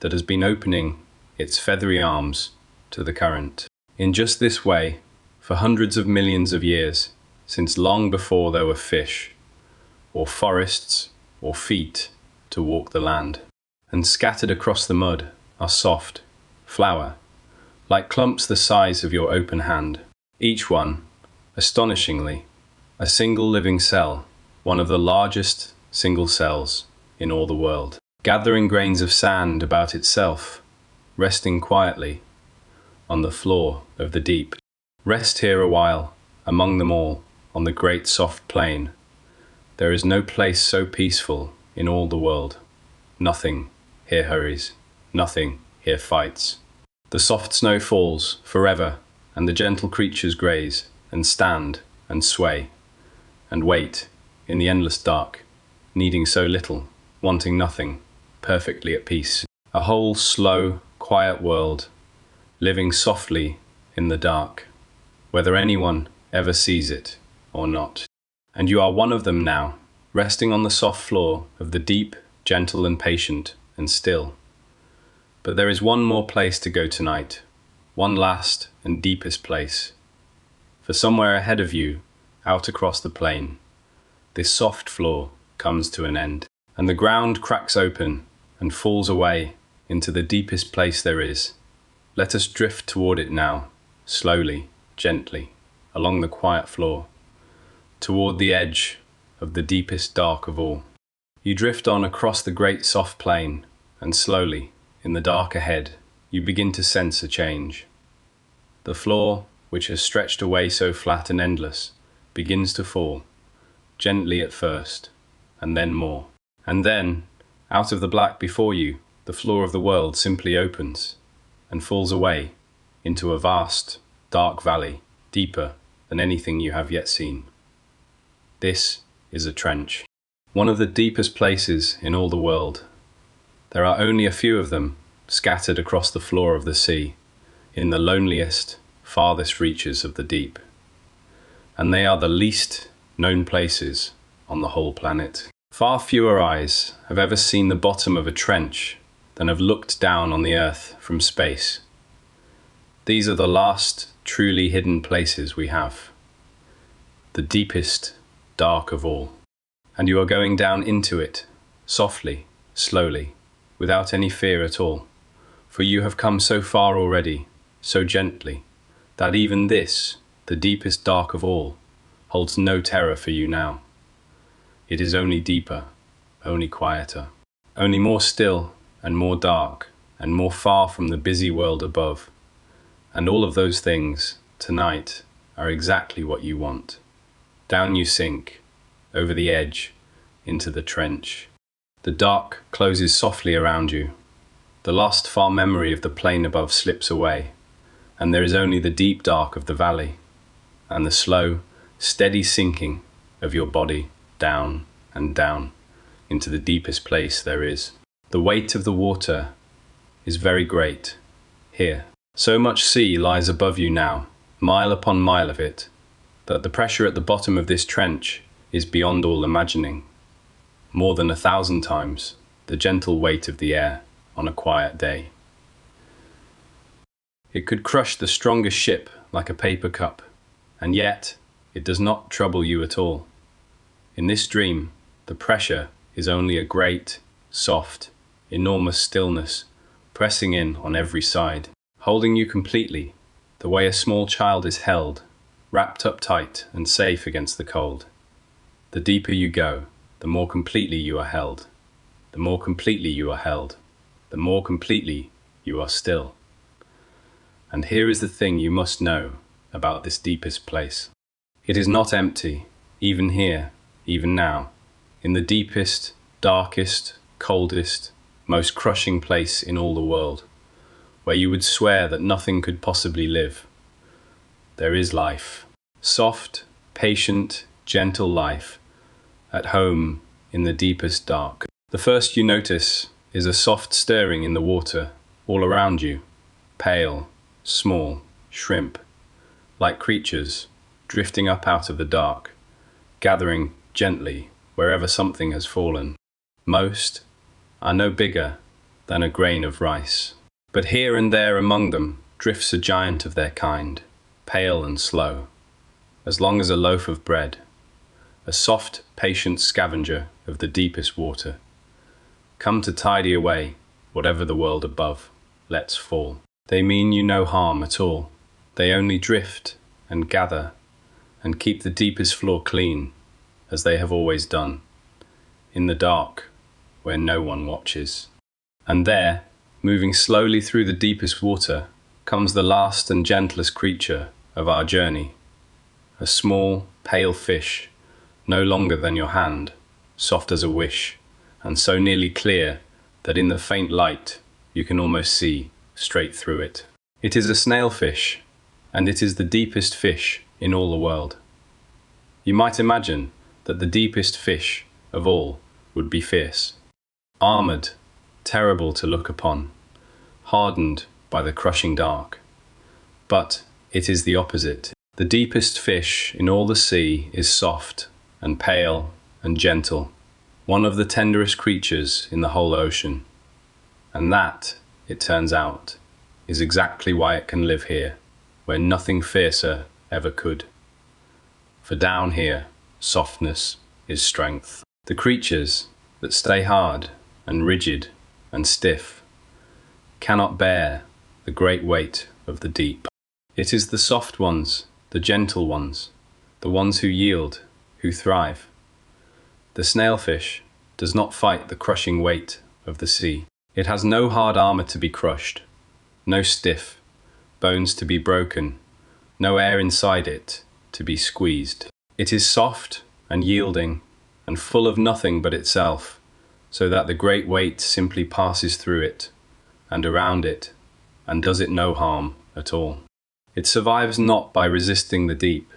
that has been opening its feathery arms to the current. In just this way, for hundreds of millions of years, since long before there were fish, or forests, or feet to walk the land. And scattered across the mud are soft flower, like clumps the size of your open hand, each one, astonishingly, a single living cell one of the largest single cells in all the world, gathering grains of sand about itself, resting quietly on the floor of the deep. Rest here a while, among them all, on the great soft plain. There is no place so peaceful in all the world. Nothing here hurries, nothing here fights. The soft snow falls forever, and the gentle creatures graze and stand and sway and wait in the endless dark, needing so little, wanting nothing, perfectly at peace. A whole slow, quiet world, living softly in the dark, whether anyone ever sees it or not. And you are one of them now, resting on the soft floor of the deep, gentle and patient and still. But there is one more place to go tonight, one last and deepest place. For somewhere ahead of you, out across the plain, this soft floor comes to an end, and the ground cracks open and falls away into the deepest place there is. Let us drift toward it now, slowly, gently, along the quiet floor, toward the edge of the deepest dark of all. You drift on across the great soft plain, and slowly, in the dark ahead, you begin to sense a change. The floor, which has stretched away so flat and endless, begins to fall, gently at first, and then more. And then, out of the black before you, the floor of the world simply opens and falls away into a vast, dark valley, deeper than anything you have yet seen. This is a trench, one of the deepest places in all the world. There are only a few of them scattered across the floor of the sea, in the loneliest, farthest reaches of the deep. And they are the least known places on the whole planet. Far fewer eyes have ever seen the bottom of a trench than have looked down on the earth from space. These are the last truly hidden places we have, the deepest dark of all. And you are going down into it, softly, slowly, without any fear at all. For you have come so far already, so gently, that even this, the deepest dark of all, holds no terror for you now. It is only deeper, only quieter, only more still and more dark and more far from the busy world above. And all of those things, tonight, are exactly what you want. Down you sink, over the edge, into the trench. The dark closes softly around you. The lost far memory of the plain above slips away, and there is only the deep dark of the valley, and the slow, steady sinking of your body down and down into the deepest place there is. The weight of the water is very great here. So much sea lies above you now, mile upon mile of it, that the pressure at the bottom of this trench is beyond all imagining. More than 1,000 times the gentle weight of the air on a quiet day. It could crush the strongest ship like a paper cup, and yet it does not trouble you at all. In this dream, the pressure is only a great, soft, enormous stillness pressing in on every side, holding you completely, the way a small child is held, wrapped up tight and safe against the cold. The deeper you go, the more completely you are held. The more completely you are held, the more completely you are still. And here is the thing you must know about this deepest place. It is not empty, even here, even now, in the deepest, darkest, coldest, most crushing place in all the world, where you would swear that nothing could possibly live. There is life. Soft, patient, gentle life, at home in the deepest dark. The first you notice is a soft stirring in the water all around you, pale, small, shrimp, like creatures drifting up out of the dark, gathering gently wherever something has fallen. Most are no bigger than a grain of rice, but here and there among them drifts a giant of their kind, pale and slow, as long as a loaf of bread, a soft, patient scavenger of the deepest water, come to tidy away whatever the world above lets fall. They mean you no harm at all. They only drift and gather and keep the deepest floor clean, as they have always done, in the dark, where no one watches. And there, moving slowly through the deepest water, comes the last and gentlest creature of our journey. A small, pale fish, no longer than your hand, soft as a wish, and so nearly clear that in the faint light you can almost see straight through it. It is a snailfish, and it is the deepest fish in all the world. You might imagine that the deepest fish of all would be fierce, armored, terrible to look upon, hardened by the crushing dark. But it is the opposite. The deepest fish in all the sea is soft and pale and gentle, one of the tenderest creatures in the whole ocean. And that, it turns out, is exactly why it can live here, where nothing fiercer ever could. For down here, softness is strength. The creatures that stay hard and rigid and stiff cannot bear the great weight of the deep. It is the soft ones, the gentle ones, the ones who yield, who thrive. The snailfish does not fight the crushing weight of the sea. It has no hard armor to be crushed, no stiff bones to be broken, no air inside it to be squeezed. It is soft and yielding and full of nothing but itself, so that the great weight simply passes through it and around it and does it no harm at all. It survives not by resisting the deep,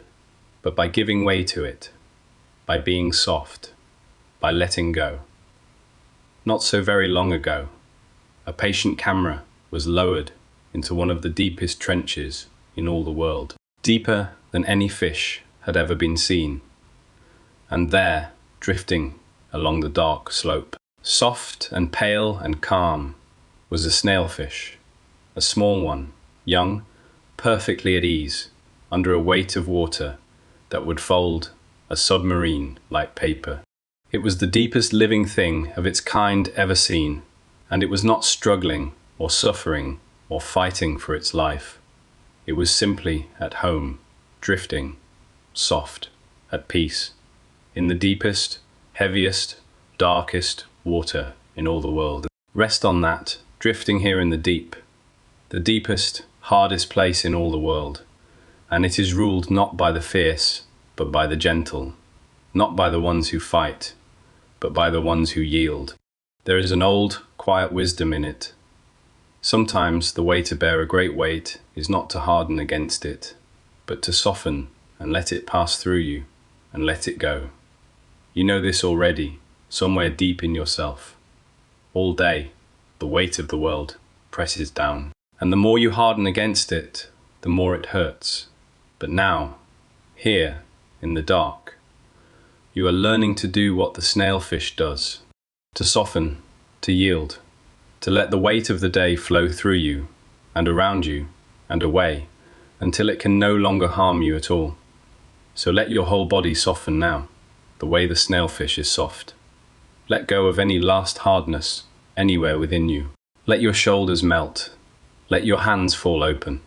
but by giving way to it, by being soft, by letting go. Not so very long ago, a patient camera was lowered into one of the deepest trenches in all the world, deeper than any fish had ever been seen. And there, drifting along the dark slope, soft and pale and calm, was a snailfish, a small one, young, perfectly at ease, under a weight of water that would fold a submarine like paper. It was the deepest living thing of its kind ever seen, and it was not struggling or suffering or fighting for its life. It was simply at home, drifting, soft, at peace, in the deepest, heaviest, darkest water in all the world. Rest on that, drifting here in the deepest, hardest place in all the world, and it is ruled not by the fierce, but by the gentle, not by the ones who fight, but by the ones who yield. There is an old, quiet wisdom in it. Sometimes the way to bear a great weight is not to harden against it, but to soften and let it pass through you and let it go. You know this already, somewhere deep in yourself. All day, the weight of the world presses down, and the more you harden against it, the more it hurts. But now, here, in the dark, you are learning to do what the snailfish does, to soften, to yield, to let the weight of the day flow through you, and around you, and away, until it can no longer harm you at all. So let your whole body soften now, the way the snailfish is soft. Let go of any last hardness anywhere within you. Let your shoulders melt. Let your hands fall open.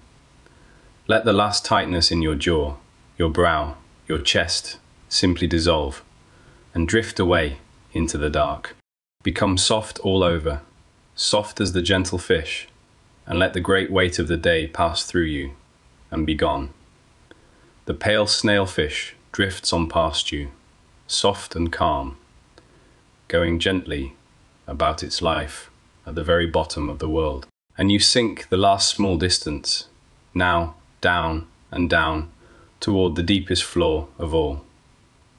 Let the last tightness in your jaw, your brow, your chest simply dissolve and drift away into the dark. Become soft all over, soft as the gentle fish, and let the great weight of the day pass through you and be gone. The pale snailfish drifts on past you, soft and calm, going gently about its life at the very bottom of the world. And you sink the last small distance, now down and down, toward the deepest floor of all,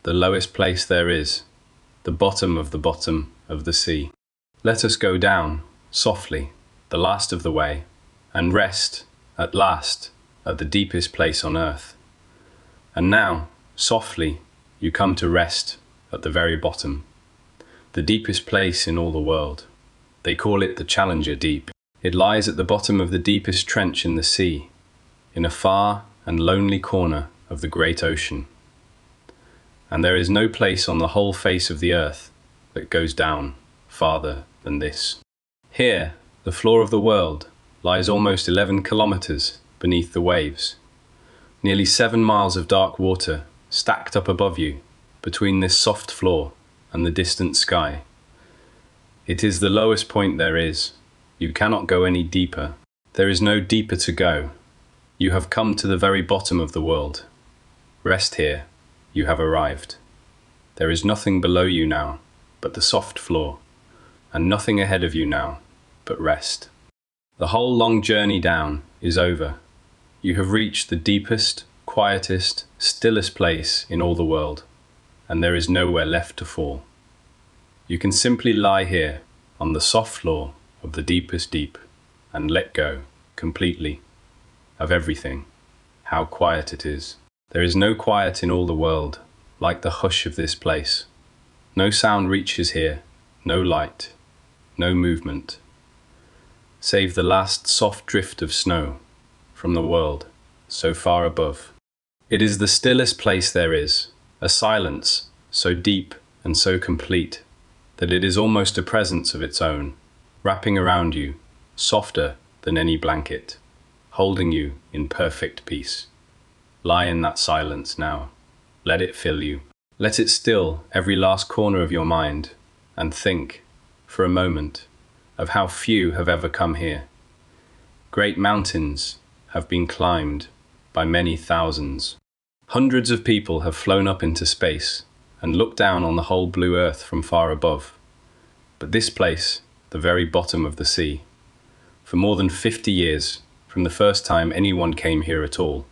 the lowest place there is, the bottom of the sea. Let us go down, softly, the last of the way, and rest, at last, at the deepest place on earth. And now, softly, you come to rest at the very bottom, the deepest place in all the world. They call it the Challenger Deep. It lies at the bottom of the deepest trench in the sea, in a far and lonely corner of the great ocean. And there is no place on the whole face of the earth that goes down farther than this. Here, the floor of the world lies almost 11 kilometers beneath the waves. Nearly 7 miles of dark water stacked up above you between this soft floor and the distant sky. It is the lowest point there is. You cannot go any deeper. There is no deeper to go. You have come to the very bottom of the world. Rest here. You have arrived. There is nothing below you now but the soft floor, and nothing ahead of you now but rest. The whole long journey down is over. You have reached the deepest, quietest, stillest place in all the world, and there is nowhere left to fall. You can simply lie here on the soft floor of the deepest deep and let go completely of everything. How quiet it is. There is no quiet in all the world like the hush of this place. No sound reaches here, no light, no movement, save the last soft drift of snow from the world so far above. It is the stillest place there is, a silence so deep and so complete that it is almost a presence of its own, wrapping around you, softer than any blanket, holding you in perfect peace. Lie in that silence now. Let it fill you. Let it still every last corner of your mind, and think, for a moment, of how few have ever come here. Great mountains have been climbed by many thousands. Hundreds of people have flown up into space and looked down on the whole blue earth from far above. But this place, the very bottom of the sea, for more than 50 years, from the first time anyone came here at all,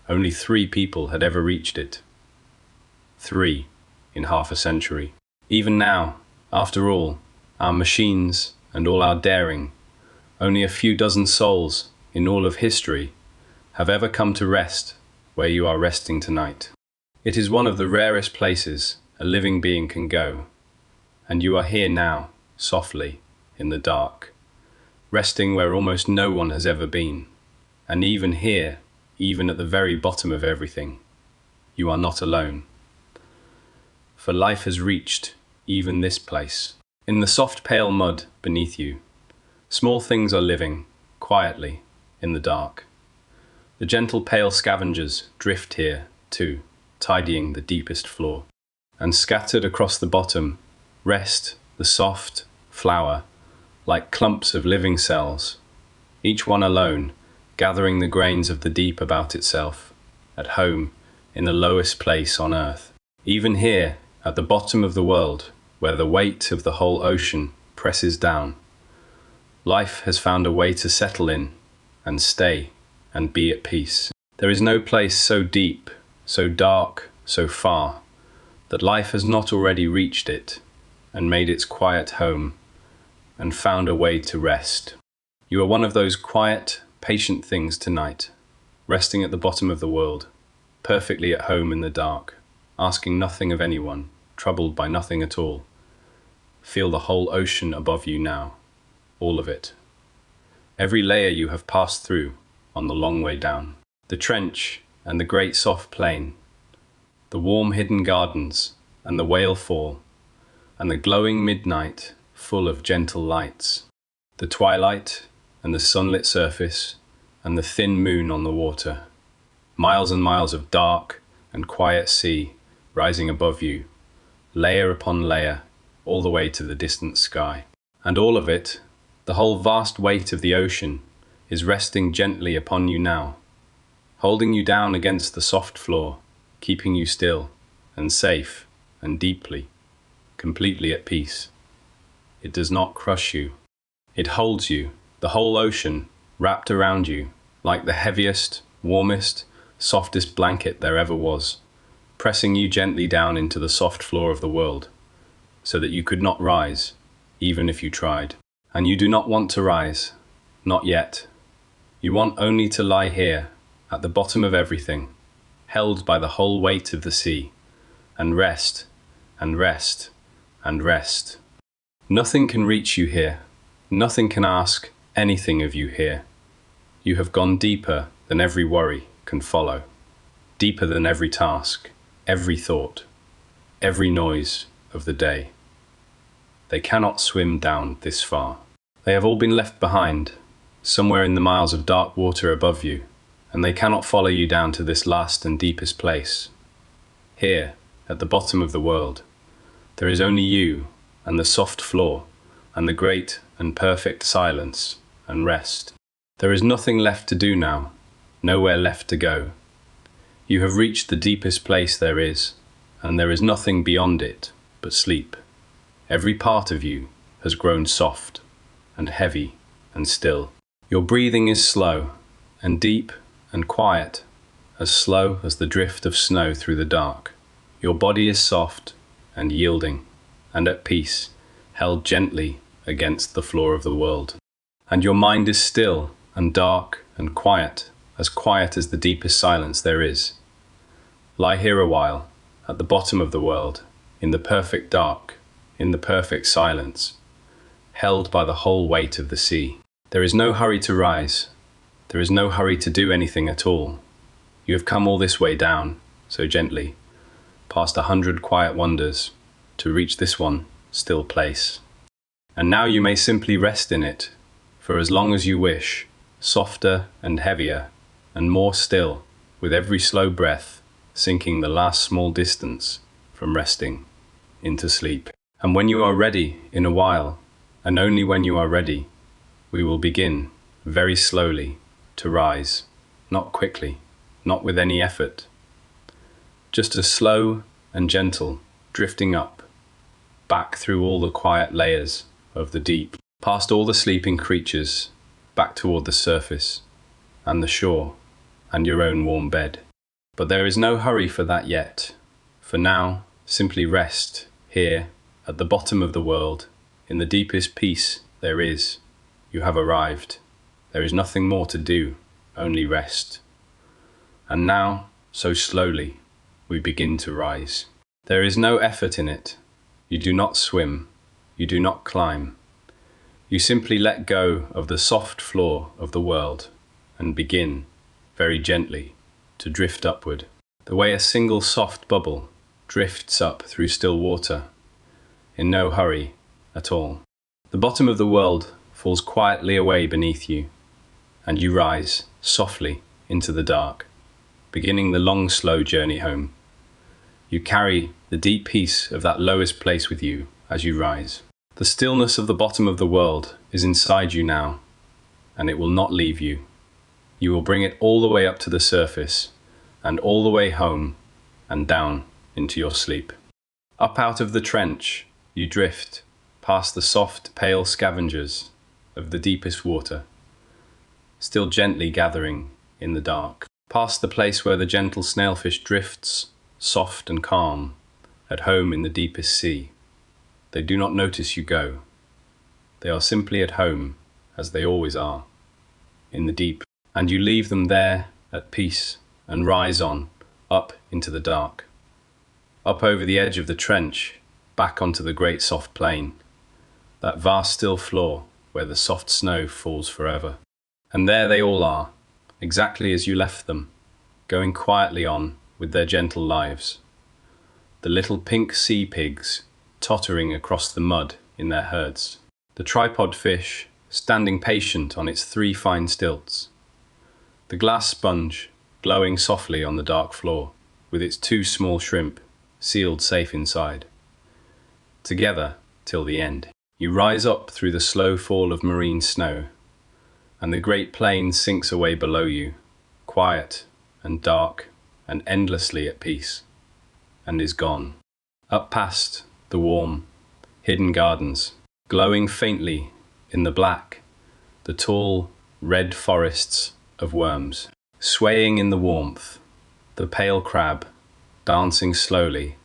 only 3 people had ever reached it. 3 in half a century. Even now, after all our machines and all our daring, only a few dozen souls in all of history have ever come to rest where you are resting tonight. It is one of the rarest places a living being can go, and you are here now, softly, in the dark, resting where almost no one has ever been. And even here, even at the very bottom of everything, you are not alone. For life has reached even this place. In the soft pale mud beneath you, small things are living, quietly, in the dark. The gentle pale scavengers drift here, too, tidying the deepest floor. And scattered across the bottom, rest the soft flower, like clumps of living cells, each one alone, gathering the grains of the deep about itself, at home, in the lowest place on earth. Even here, at the bottom of the world, where the weight of the whole ocean presses down, life has found a way to settle in, and stay, and be at peace. There is no place so deep, so dark, so far, that life has not already reached it, and made its quiet home, and found a way to rest. You are one of those quiet, patient things tonight, resting at the bottom of the world, perfectly at home in the dark, asking nothing of anyone, troubled by nothing at all. Feel the whole ocean above you now, all of it. Every layer you have passed through on the long way down. The trench and the great soft plain, the warm hidden gardens and the whale fall, and the glowing midnight full of gentle lights, the twilight and the sunlit surface and the thin moon on the water, miles and miles of dark and quiet sea rising above you, layer upon layer, all the way to the distant sky. And all of it, the whole vast weight of the ocean, is resting gently upon you now, holding you down against the soft floor, keeping you still and safe and deeply, completely at peace. It does not crush you. It holds you, the whole ocean, wrapped around you, like the heaviest, warmest, softest blanket there ever was, pressing you gently down into the soft floor of the world, so that you could not rise, even if you tried. And you do not want to rise, not yet. You want only to lie here, at the bottom of everything, held by the whole weight of the sea, and rest, and rest, and rest. Nothing can reach you here. Nothing can ask anything of you here. You have gone deeper than every worry can follow, deeper than every task, every thought, every noise of the day. They cannot swim down this far. They have all been left behind, somewhere in the miles of dark water above you, and they cannot follow you down to this last and deepest place. Here, at the bottom of the world. There is only you, and the soft floor, and the great and perfect silence and rest. There is nothing left to do now, nowhere left to go. You have reached the deepest place there is, and there is nothing beyond it but sleep. Every part of you has grown soft and heavy and still. Your breathing is slow and deep and quiet, as slow as the drift of snow through the dark. Your body is soft and yielding and at peace, held gently against the floor of the world. And your mind is still and dark and quiet as the deepest silence there is. Lie here a while, at the bottom of the world, in the perfect dark, in the perfect silence, held by the whole weight of the sea. There is no hurry to rise. There is no hurry to do anything at all. You have come all this way down, so gently, past 100 quiet wonders, to reach this one, still place. And now you may simply rest in it, for as long as you wish, softer and heavier, and more still, with every slow breath, sinking the last small distance from resting into sleep. And when you are ready, in a while, and only when you are ready, we will begin, very slowly, to rise, not quickly, not with any effort, just a slow and gentle drifting up, back through all the quiet layers of the deep, past all the sleeping creatures, back toward the surface, and the shore, and your own warm bed. But there is no hurry for that yet. For now, simply rest here, at the bottom of the world, in the deepest peace there is. You have arrived. There is nothing more to do, only rest. And now, so slowly, we begin to rise. There is no effort in it. You do not swim. You do not climb. You simply let go of the soft floor of the world and begin, very gently, to drift upward, the way a single soft bubble drifts up through still water, in no hurry at all. The bottom of the world falls quietly away beneath you, and you rise softly into the dark, beginning the long, slow journey home. You carry the deep peace of that lowest place with you as you rise. The stillness of the bottom of the world is inside you now, and it will not leave you. You will bring it all the way up to the surface, and all the way home, and down into your sleep. Up out of the trench, you drift past the soft, pale scavengers of the deepest water, still gently gathering in the dark, past the place where the gentle snailfish drifts, soft and calm, at home in the deepest sea. They do not notice you go. They are simply at home, as they always are, in the deep, and you leave them there at peace and rise on, up into the dark, up over the edge of the trench, back onto the great soft plain, that vast still floor where the soft snow falls forever. And there they all are, exactly as you left them, going quietly on with their gentle lives. The little pink sea pigs tottering across the mud in their herds. The tripod fish standing patient on its 3 fine stilts. The glass sponge glowing softly on the dark floor with its 2 small shrimp sealed safe inside. Together till the end. You rise up through the slow fall of marine snow, and the great plain sinks away below you, quiet and dark and endlessly at peace, and is gone. Up past the warm, hidden gardens, glowing faintly in the black, the tall, red forests of worms, swaying in the warmth, the pale crab dancing slowly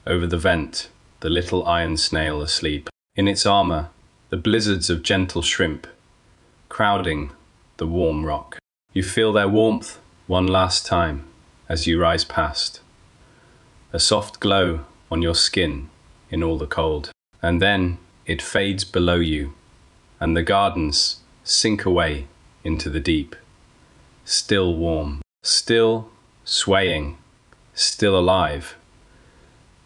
over the vent, the little iron snail asleep. In its armor, the blizzards of gentle shrimp, crowding the warm rock. You feel their warmth one last time as you rise past. A soft glow on your skin in all the cold. And then it fades below you, and the gardens sink away into the deep. Still warm, still swaying, still alive,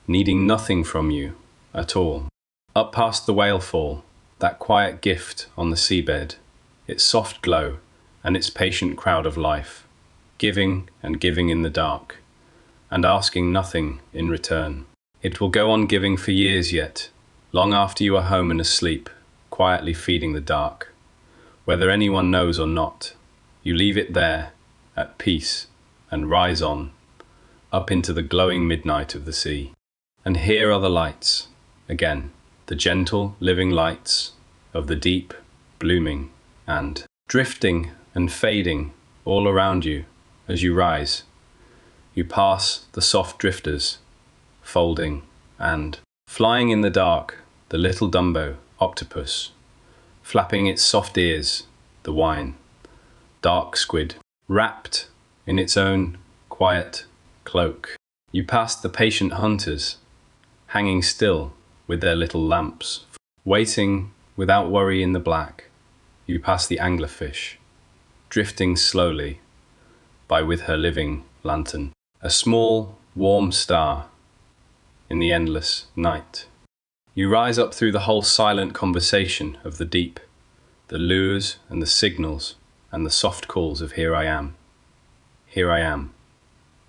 needing nothing from you at all. Up past the whalefall, that quiet gift on the seabed, its soft glow and its patient crowd of life, giving and giving in the dark, and asking nothing in return. It will go on giving for years yet, long after you are home and asleep, quietly feeding the dark. Whether anyone knows or not, you leave it there, at peace, and rise on, up into the glowing midnight of the sea. And here are the lights, again, the gentle, living lights of the deep, blooming, and drifting and fading all around you as you rise. You pass the soft drifters, folding and flying in the dark, the little dumbo, octopus, flapping its soft ears, the wine, dark squid, wrapped in its own quiet cloak. You pass the patient hunters, hanging still with their little lamps, waiting without worry in the black. You pass the anglerfish, drifting slowly by with her living lantern, a small, warm star in the endless night. You rise up through the whole silent conversation of the deep, the lures and the signals and the soft calls of here I am,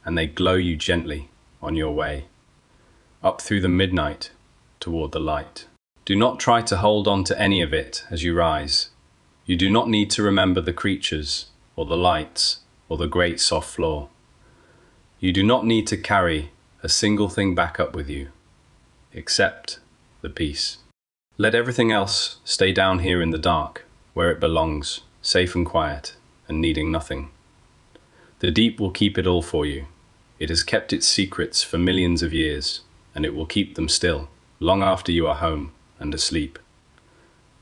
and they glow you gently on your way, up through the midnight toward the light. Do not try to hold on to any of it as you rise. You do not need to remember the creatures, or the lights, or the great soft floor. You do not need to carry a single thing back up with you, except the peace. Let everything else stay down here in the dark, where it belongs, safe and quiet, and needing nothing. The deep will keep it all for you. It has kept its secrets for millions of years, and it will keep them still, long after you are home and asleep.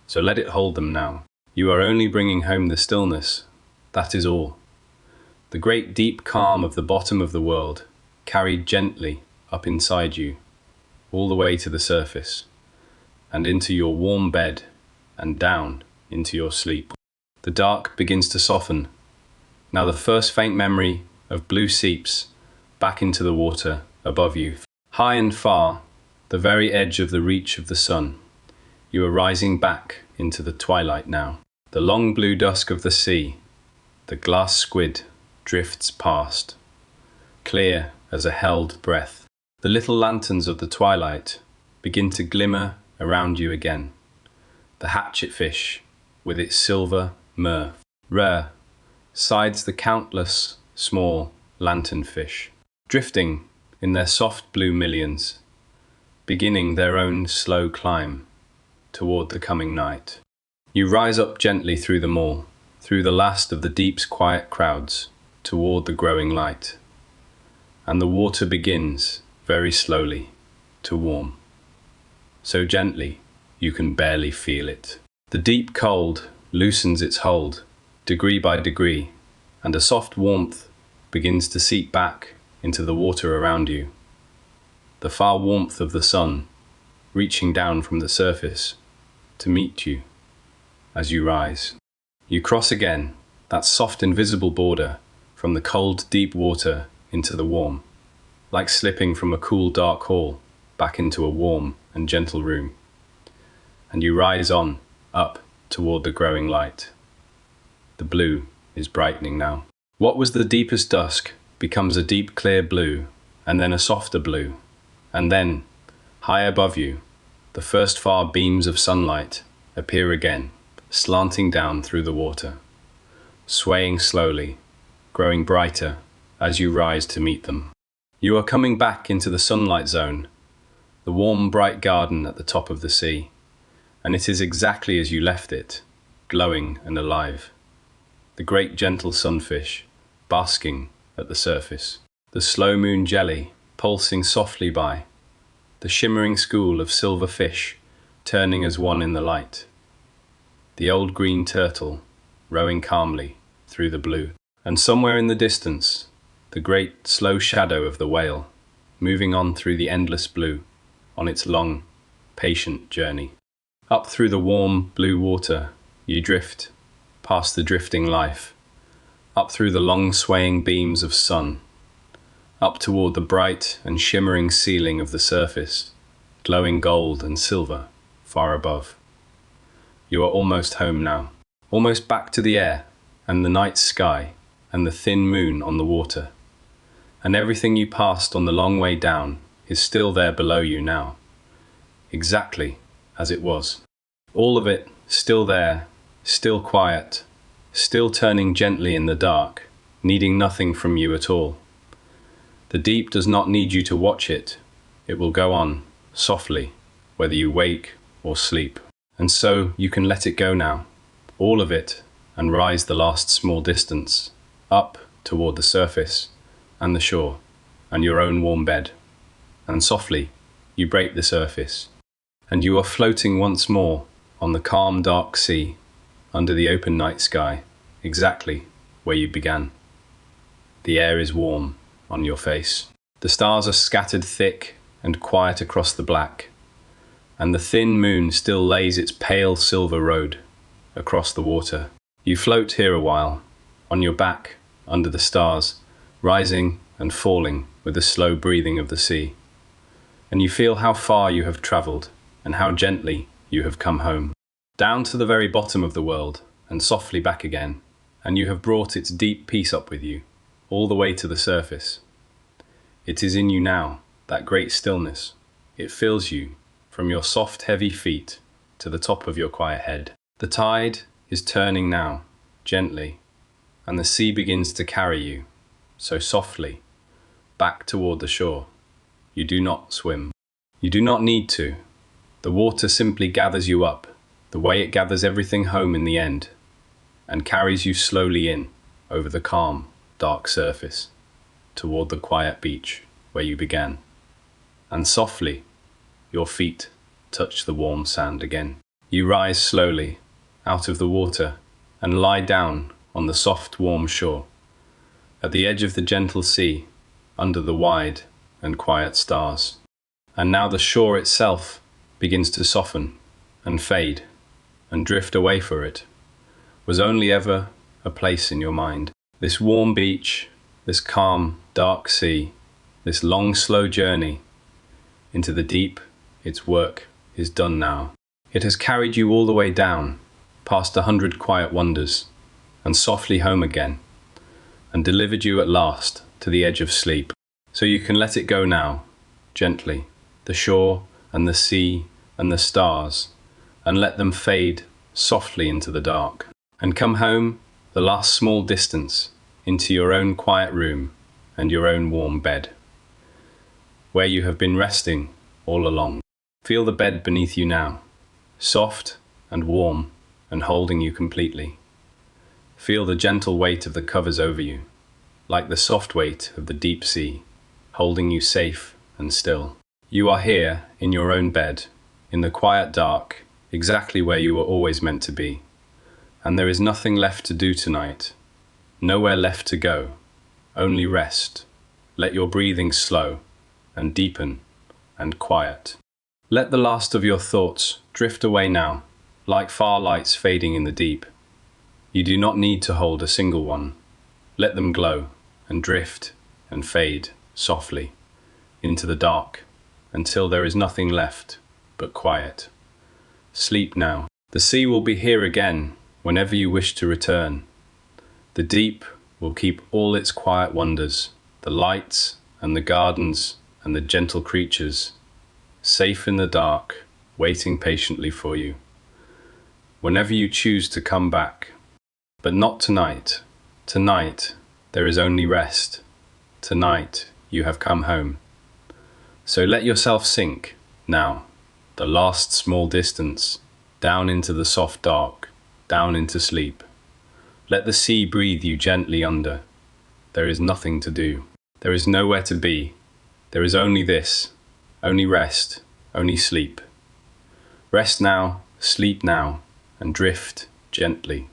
So let it hold them now. You are only bringing home the stillness, that is all. The great deep calm of the bottom of the world, carried gently up inside you, all the way to the surface, and into your warm bed, and down into your sleep. The dark begins to soften. Now the first faint memory of blue seeps back into the water above you. High and far, the very edge of the reach of the sun, you are rising back into the twilight now. The long blue dusk of the sea, the glass squid drifts past, clear as a held breath. The little lanterns of the twilight begin to glimmer around you again. The hatchet fish, with its silver myrrh, rare, sides the countless small lanternfish, drifting in their soft blue millions, beginning their own slow climb toward the coming night. You rise up gently through them all, through the last of the deep's quiet crowds, toward the growing light. And the water begins, very slowly, to warm. So gently, you can barely feel it. The deep cold loosens its hold, degree by degree, and a soft warmth begins to seep back into the water around you. The far warmth of the sun, reaching down from the surface to meet you as you rise. You cross again that soft invisible border from the cold deep water into the warm, like slipping from a cool dark hall back into a warm and gentle room. And you rise on, up toward the growing light. The blue is brightening now. What was the deepest dusk becomes a deep clear blue, and then a softer blue, and then, high above you, the first far beams of sunlight appear again, slanting down through the water, swaying slowly, growing brighter as you rise to meet them. You are coming back into the sunlight zone, the warm, bright garden at the top of the sea, and it is exactly as you left it, glowing and alive. The great gentle sunfish, basking at the surface, the slow moon jelly pulsing softly by, the shimmering school of silver fish turning as one in the light, the old green turtle rowing calmly through the blue, and somewhere in the distance, the great slow shadow of the whale moving on through the endless blue on its long, patient journey. Up through the warm blue water you drift, past the drifting life, up through the long swaying beams of sun, up toward the bright and shimmering ceiling of the surface, glowing gold and silver far above. You are almost home now, almost back to the air and the night sky and the thin moon on the water. And everything you passed on the long way down is still there below you now, exactly as it was. All of it still there, still quiet, still turning gently in the dark, needing nothing from you at all. The deep does not need you to watch it. It will go on, softly, whether you wake or sleep. And so you can let it go now, all of it, and rise the last small distance, up toward the surface, and the shore, and your own warm bed. And softly, you break the surface, and you are floating once more on the calm, dark sea, under the open night sky, exactly where you began. The air is warm on your face. The stars are scattered thick and quiet across the black, and the thin moon still lays its pale silver road across the water. You float here a while, on your back, under the stars, rising and falling with the slow breathing of the sea. And you feel how far you have travelled and how gently you have come home. Down to the very bottom of the world and softly back again, and you have brought its deep peace up with you, all the way to the surface. It is in you now, that great stillness. It fills you from your soft, heavy feet to the top of your quiet head. The tide is turning now, gently, and the sea begins to carry you, so softly, back toward the shore. You do not swim. You do not need to. The water simply gathers you up, the way it gathers everything home in the end, and carries you slowly in, over the calm, dark surface, toward the quiet beach where you began. And softly, your feet touch the warm sand again. You rise slowly out of the water and lie down on the soft, warm shore, at the edge of the gentle sea, under the wide and quiet stars. And now the shore itself begins to soften and fade and drift away, for it was only ever a place in your mind. This warm beach, this calm, dark sea, this long, slow journey into the deep, its work is done now. It has carried you all the way down, past 100 quiet wonders, and softly home again, and delivered you at last to the edge of sleep. So you can let it go now, gently, the shore and the sea and the stars, and let them fade softly into the dark. And come home the last small distance into your own quiet room and your own warm bed, where you have been resting all along. Feel the bed beneath you now, soft and warm and holding you completely. Feel the gentle weight of the covers over you, like the soft weight of the deep sea, holding you safe and still. You are here in your own bed, in the quiet dark, exactly where you were always meant to be. And there is nothing left to do tonight, nowhere left to go, only rest. Let your breathing slow and deepen and quiet. Let the last of your thoughts drift away now, like far lights fading in the deep. You do not need to hold a single one. Let them glow and drift and fade softly into the dark until there is nothing left but quiet. Sleep now. The sea will be here again whenever you wish to return. The deep will keep all its quiet wonders, the lights and the gardens and the gentle creatures, safe in the dark, waiting patiently for you, whenever you choose to come back. But not tonight. Tonight, there is only rest. Tonight, you have come home. So let yourself sink, now, the last small distance, down into the soft dark, down into sleep. Let the sea breathe you gently under. There is nothing to do. There is nowhere to be. There is only this, only rest, only sleep. Rest now, sleep now, and drift gently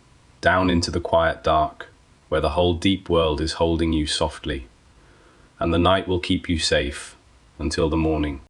down into the quiet dark, where the whole deep world is holding you softly, and the night will keep you safe until the morning.